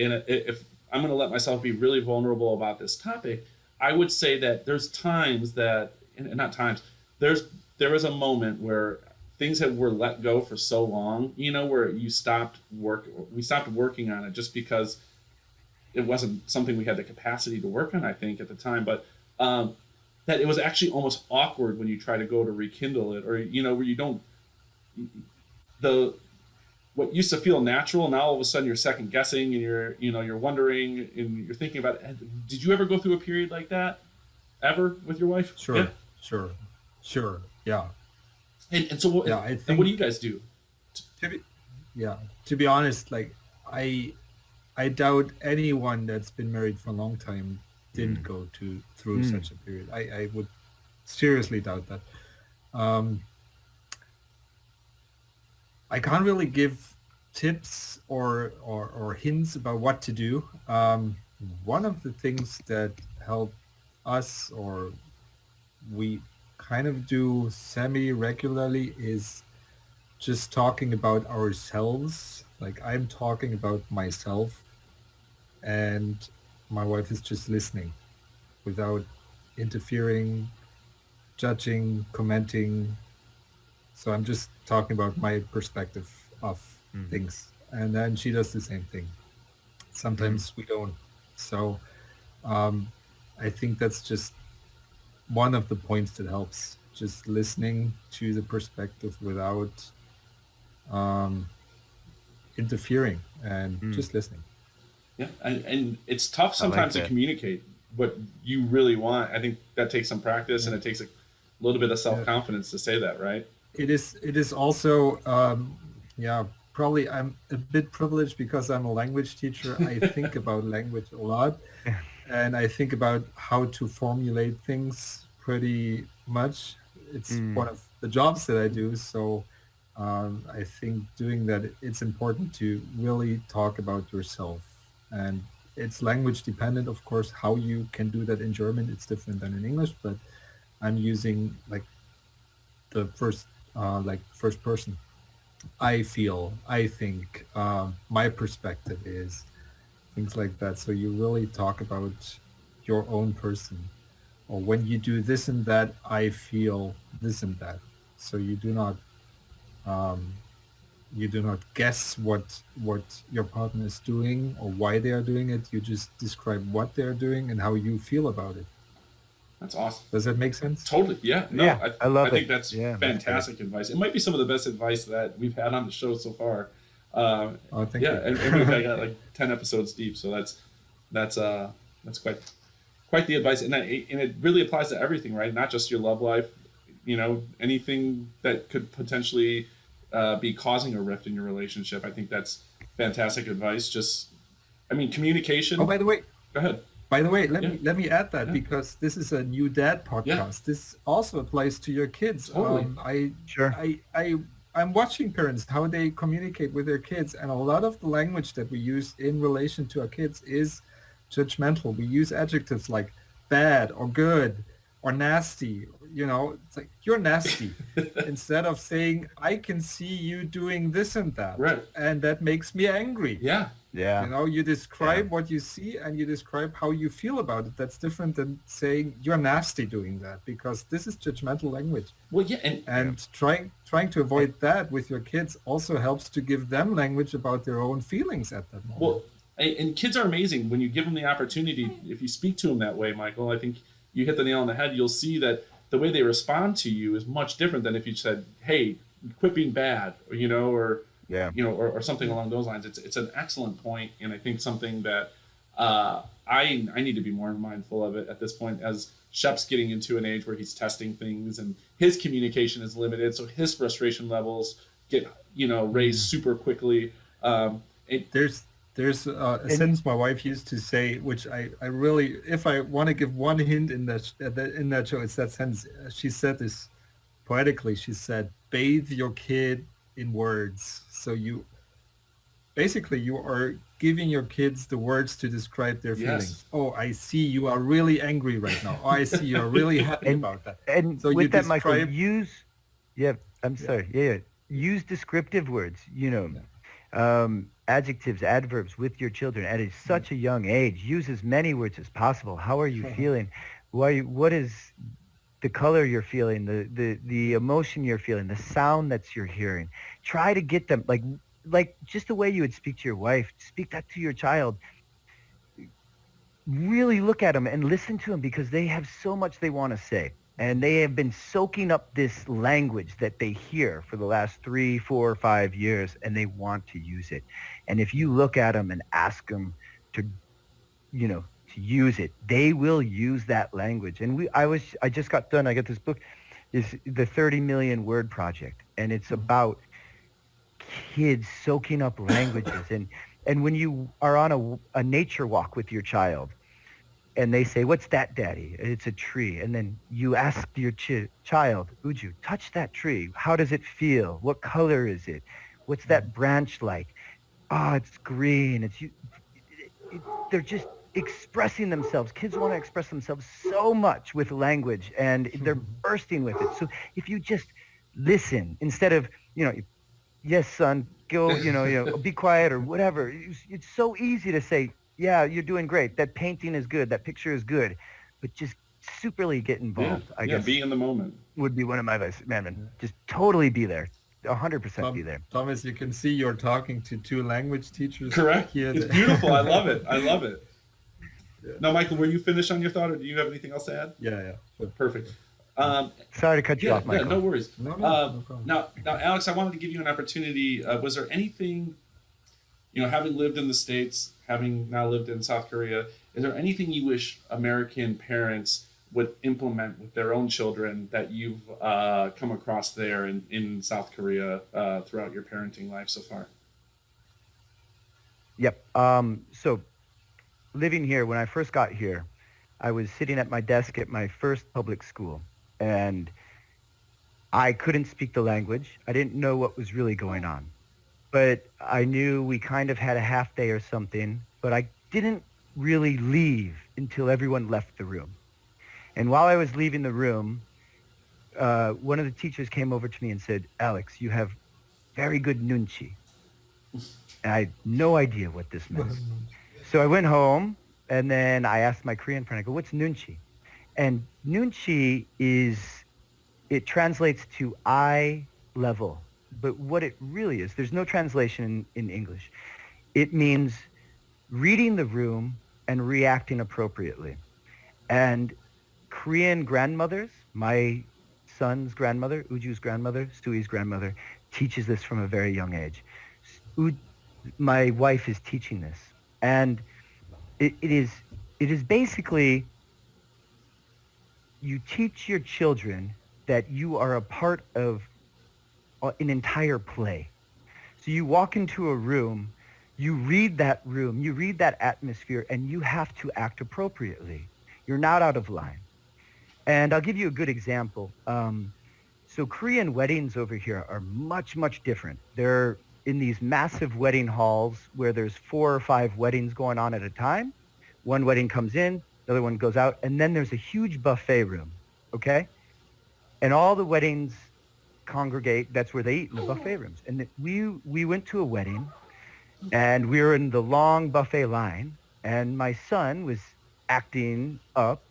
going to let myself be really vulnerable about this topic, I would say that there's times that, and not times, there was a moment where things were let go for so long, where we stopped working on it just because it wasn't something we had the capacity to work on, I think, at the time, but that it was actually almost awkward when you try to go to rekindle it, or where you don't the what used to feel natural, now all of a sudden you're second guessing, and you're wondering, and you're thinking about it. Did you ever go through a period like that ever with your wife? Sure, Yeah. sure, yeah. And so what? Yeah, I and think. what do you guys do? To be honest, like I doubt anyone that's been married for a long time didn't go through such a period. I would seriously doubt that. I can't really give tips or hints about what to do. One of the things that help us, or we kind of do semi-regularly, is just talking about ourselves. Like, I'm talking about myself, and my wife is just listening without interfering, judging, commenting. So I'm just talking about my perspective of things, and then she does the same thing. Sometimes we don't. So I think that's just one of the points that helps, just listening to the perspective without interfering, and just listening. Yeah, and it's tough sometimes to communicate what you really want. I think that takes some practice, and it takes a little bit of self-confidence to say that, right? It is also probably I'm a bit privileged because I'm a language teacher. I think about language a lot, and I think about how to formulate things pretty much. It's one of the jobs that I do, so I think doing that, it's important to really talk about yourself. And it's language dependent, of course. How you can do that in German, it's different than in English, but I'm using like the first person. I feel, I think, my perspective is, things like that. So you really talk about your own person, or when you do this and that, I feel this and that. So you do not guess what your partner is doing or why they are doing it. You just describe what they're doing and how you feel about it. That's awesome. Does that make sense? Totally. Yeah. No, Yeah, I love I think it. that's Yeah, fantastic advice. It might be some of the best advice that we've had on the show so far. Oh, thank you. And we've got like 10 episodes deep, so that's quite the advice, and it really applies to everything, right? Not just your love life, anything that could potentially be causing a rift in your relationship. I think that's fantastic advice. Communication. Oh, by the way, go ahead. Let me add that, because this is a new dad podcast. Yeah. This also applies to your kids. Totally. I'm watching parents, how they communicate with their kids, and a lot of the language that we use in relation to our kids is judgmental. We use adjectives like bad or good or nasty. It's like, you're nasty, instead of saying, I can see you doing this and that, Right. and that makes me angry. Yeah. Yeah. You describe what you see, and you describe how you feel about it. That's different than saying you're nasty doing that, because this is judgmental language. Well, yeah, and trying to avoid that with your kids also helps to give them language about their own feelings at that moment. Well, and kids are amazing when you give them the opportunity. If you speak to them that way, Michael, I think you hit the nail on the head. You'll see that the way they respond to you is much different than if you said, "Hey, quit being bad," or Yeah. or something along those lines. It's an excellent point, and I think something that I need to be more mindful of it at this point, as Shep's getting into an age where he's testing things and his communication is limited, so his frustration levels get raised super quickly. It, There's a And sentence my wife used to say, which I really, if I want to give one hint in that show, it's that sentence. She said this poetically. She said, "Bathe your kid in words." So basically you are giving your kids the words to describe their yes, feelings. Oh, I see you are really angry right now. Oh, I see you're really happy and about that. and So you with that, Michael, describe, yeah, I'm yeah, sorry. Yeah. Use descriptive words, yeah, adjectives, adverbs with your children at yeah. such a young age. Use as many words as possible. How are you feeling? What is the color you're feeling, the emotion you're feeling, the sound that you're hearing? Try to get them like just the way you would speak to your wife, speak that to your child. Really look at them and listen to them because they have so much they want to say. And they have been soaking up this language that they hear for the last 3, 4, 5 years, and they want to use it. And if you look at them and ask them to, to use it, they will use that language. And I just got done. I got this book, is the 30 Million Word Project, and it's about kids soaking up languages. And when you are on a nature walk with your child, and they say, "What's that, Daddy?" It's a tree. And then you ask your child, "Uju, touch that tree. How does it feel? What color is it? What's that branch like?" "Oh, it's green." They're just expressing themselves. Kids want to express themselves so much with language, and they're bursting with it. So if you just listen instead of, "Yes, son, go, be quiet," or whatever. It's so easy to say, "Yeah, you're doing great. That painting is good. That picture is good," but just superly get yeah, involved. I yeah. guess Be in the moment. would be one of my advice, man. Just totally be there, 100% be Tom, there. Thomas, you can see you're talking to two language teachers Correct. here. It's beautiful. I love it. I love it. Yeah, Now, Michael, were you finished on your thought, or do you have anything else to add? yeah. Sure. Perfect. Um, Sorry to cut you yeah, off, Michael. no worries. No, no problem. Now, Alex, I wanted to give you an opportunity. Was there anything, having lived in the States, having now lived in South Korea, is there anything you wish American parents would implement with their own children that you've come across there in South Korea throughout your parenting life so far? Yep. So living here, when I first got here, I was sitting at my desk at my first public school, and I couldn't speak the language. I didn't know what was really going on, but I knew we kind of had a half day or something, but I didn't really leave until everyone left the room. And while I was leaving the room, one of the teachers came over to me and said, "Alex, you have very good nunchi." And I had no idea what this meant. So I went home, and then I asked my Korean friend, I go, "What's nunchi?" And nunchi it translates to eye level. But what it really is, there's no translation in English. It means reading the room and reacting appropriately. And Korean grandmothers, my son's grandmother, Uju's grandmother, Stui's grandmother, teaches this from a very young age. My wife is teaching this. And it is basically, you teach your children that you are a part of an entire play. So you walk into a room, you read that room, you read that atmosphere, and you have to act appropriately. You're not out of line. And I'll give you a good example. So Korean weddings over here are much, much different. They're in these massive wedding halls where there's 4 or 5 weddings going on at a time. One wedding comes in, the other one goes out, and then there's a huge buffet room, okay? And all the weddings congregate, that's where they eat, in the buffet rooms. And we went to a wedding, and we were in the long buffet line, and my son was acting up,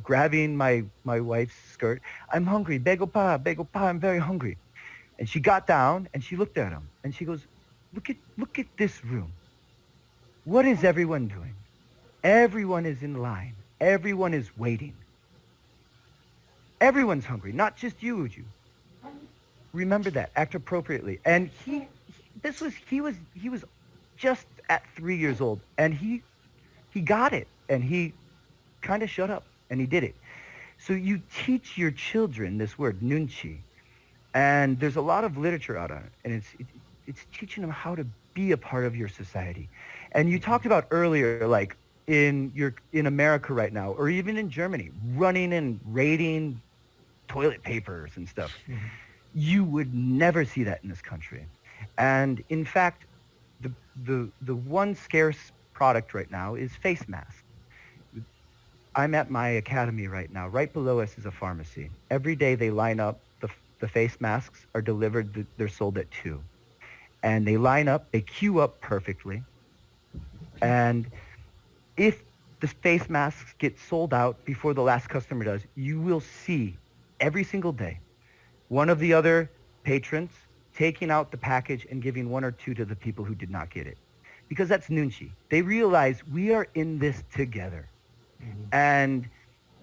grabbing my wife's skirt. "I'm hungry, begopa, I'm very hungry." And she got down, and she looked at him, and she goes, look at this room. What is everyone doing? Everyone is in line. Everyone is waiting. Everyone's hungry, not just you, Uju. Remember that. Act appropriately. And he was just at 3 years old, and he got it, and he kind of shut up, and he did it. So you teach your children this word nunchi, and there's a lot of literature out on it, and it's teaching them how to be a part of your society. And you talked about earlier, like in America right now, or even in Germany, running and raiding toilet papers and stuff. You would never see that in this country. And in fact, the one scarce product right now is face masks. I'm at my academy right now. Right below us is a pharmacy. Every day they line up. The face masks are delivered. They're sold at 2. And they line up. They queue up perfectly. And if the face masks get sold out before the last customer does, you will see every single day one of the other patrons taking out the package and giving 1 or 2 to the people who did not get it. Because that's nunchi. They realize we are in this together. And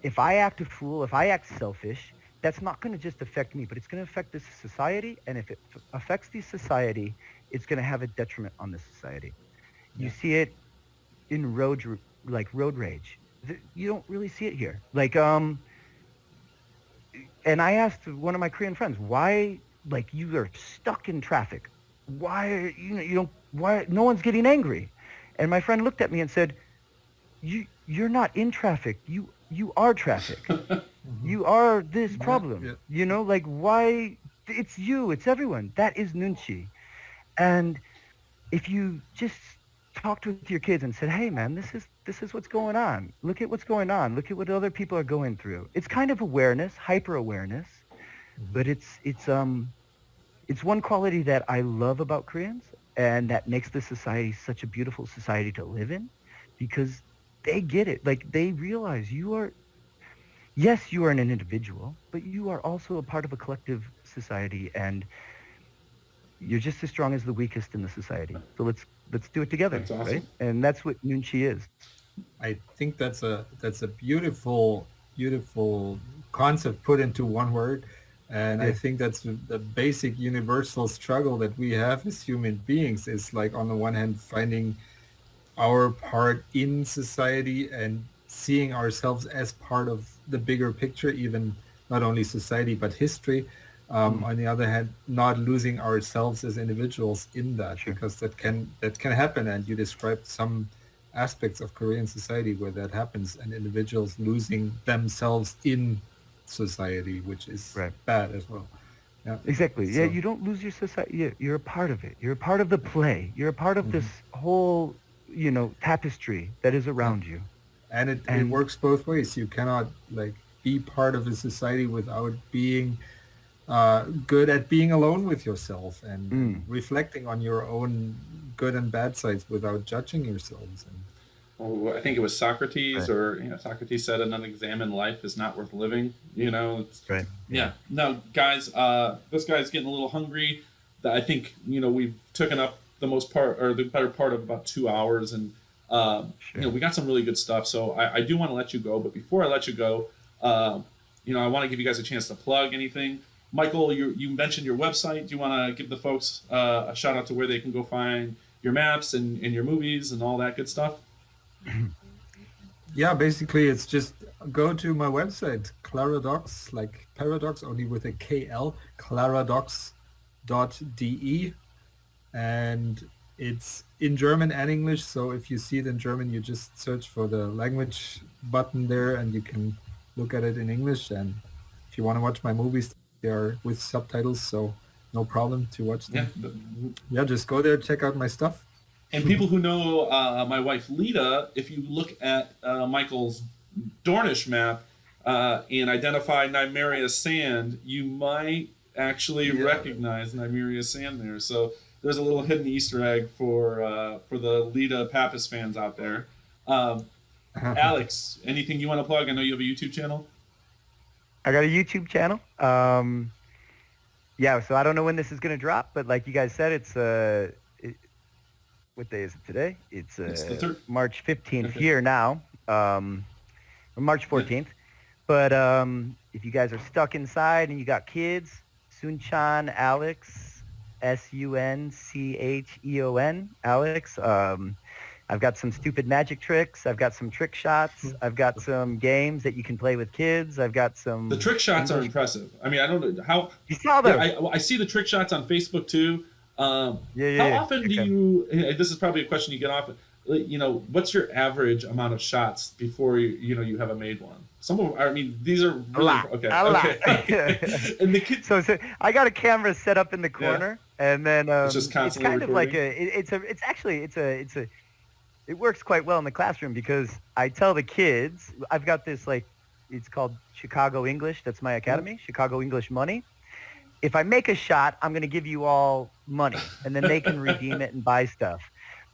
if I act a fool, if I act selfish, that's not going to just affect me, but it's going to affect this society. And if it affects the society, it's going to have a detriment on the society. You see it in road rage. You don't really see it here. And I asked one of my Korean friends, why, you are stuck in traffic. Why, why, no one's getting angry. And my friend looked at me and said, you're not in traffic. You are traffic. You are this problem. Why? It's you. It's everyone. That is nunchi. And if you just talked with your kids and said, "Hey, man, this is what's going on. Look at what's going on. Look at what other people are going through." It's kind of awareness, hyper awareness, but it's one quality that I love about Koreans, and that makes the society such a beautiful society to live in, because they get it. They realize you are an individual, but you are also a part of a collective society, and you're just as strong as the weakest in the society. So let's do it together, That's awesome. right? And that's what nunchi is. I think that's a beautiful concept put into one word, and I think that's the basic universal struggle that we have as human beings. Is on the one hand finding our part in society and seeing ourselves as part of the bigger picture, even not only society but history. On the other hand, not losing ourselves as individuals in that, because that can happen. And you described some aspects of Korean society where that happens, and individuals losing themselves in society, which is bad as well. Yeah. Exactly. So, You don't lose your society. You're a part of it. You're a part of the play. You're a part of this whole, tapestry that is around you. And it works both ways. You cannot be part of a society without being good at being alone with yourself and reflecting on your own good and bad sides without judging yourselves. I think it was Socrates, or Socrates said, "An unexamined life is not worth living." Right. Yeah. No, guys, this guy's getting a little hungry. I think we've taken up the most part, or the better part of about 2 hours, and we got some really good stuff. So I do want to let you go, but before I let you go, I want to give you guys a chance to plug anything. Michael, you mentioned your website. Do you want to give the folks a shout out to where they can go find your maps and your movies and all that good stuff? Yeah, basically it's just go to my website, Claradox, like paradox, only with a KL, claradox.de. And it's in German and English. So if you see it in German, you just search for the language button there and you can look at it in English. And if you want to watch my movies, they are with subtitles, so no problem to watch them. Yeah, just go there, check out my stuff. And people who know my wife Lita, if you look at Michael's Dornish map and identify Nymeria Sand, you might actually recognize Nymeria Sand there. So there's a little hidden Easter egg for the Lita Pappas fans out there. Alex, anything you want to plug? I know you have a YouTube channel. I got a YouTube channel. So I don't know when this is going to drop, but like you guys said, it's what day is it today? It's March 15th here now, or March 14th. But if you guys are stuck inside and you got kids, Sunchan, Alex, Suncheon, Alex. I've got some stupid magic tricks. I've got some trick shots. I've got some games that you can play with kids. I've got some. The trick shots are impressive. I mean, I don't know how. You saw them. Yeah, I see the trick shots on Facebook too. How often do Okay. you? This is probably a question you get often. What's your average amount of shots before you have a made one? Some of them, I mean, these are really, A lot. okay. A lot. And the kids. So I got a camera set up in the corner, and then It's just constantly kind of like recording? it works quite well in the classroom because I tell the kids, I've got this it's called Chicago English. That's my academy, Chicago English Money. If I make a shot, I'm going to give you all money, and then they can redeem it and buy stuff.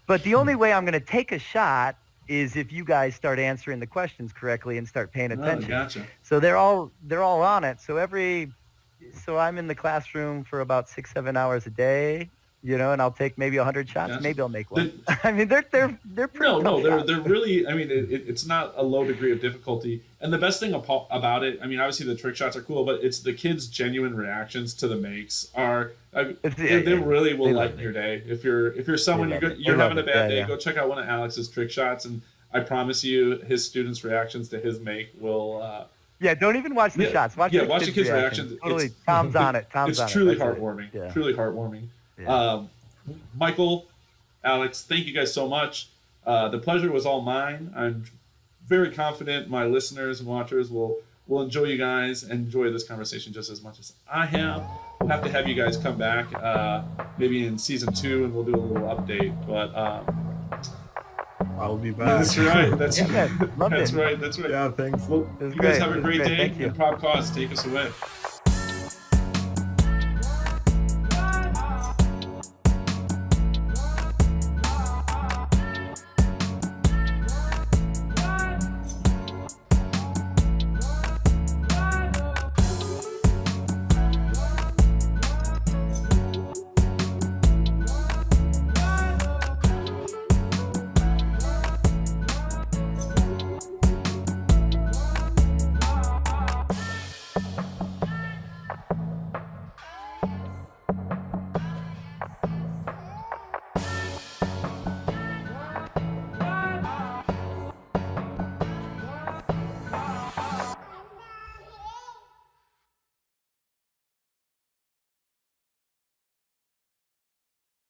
But the only way I'm going to take a shot is if you guys start answering the questions correctly and start paying attention. Gotcha. So they're all on it. So I'm in the classroom for about 6-7 hours a day, and I'll take maybe 100 shots. Gotcha. Maybe I'll make one. I mean, they're pretty. No, tough they're shots. really. I mean, it's not a low degree of difficulty. And the best thing about it, I mean, obviously the trick shots are cool, but it's the kids' genuine reactions to the makes are. They really will lighten your day. If you're someone you're having a bad day, go check out one of Alex's trick shots, and I promise you, his students' reactions to his make will. Don't even watch the shots. Watch the kids' reactions. Totally, Tom's on it. It's truly heartwarming. Yeah. Truly heartwarming. Yeah. Michael, Alex, thank you guys so much. The pleasure was all mine. I'm very confident my listeners and watchers will enjoy you guys and enjoy this conversation just as much as I have. We'll have to have you guys come back maybe in season 2 and we'll do a little update. But I'll be back. that's right. That's right. That's right. Yeah, thanks. Well, you guys have a great day. Thank you. And Prop Cause, take us away.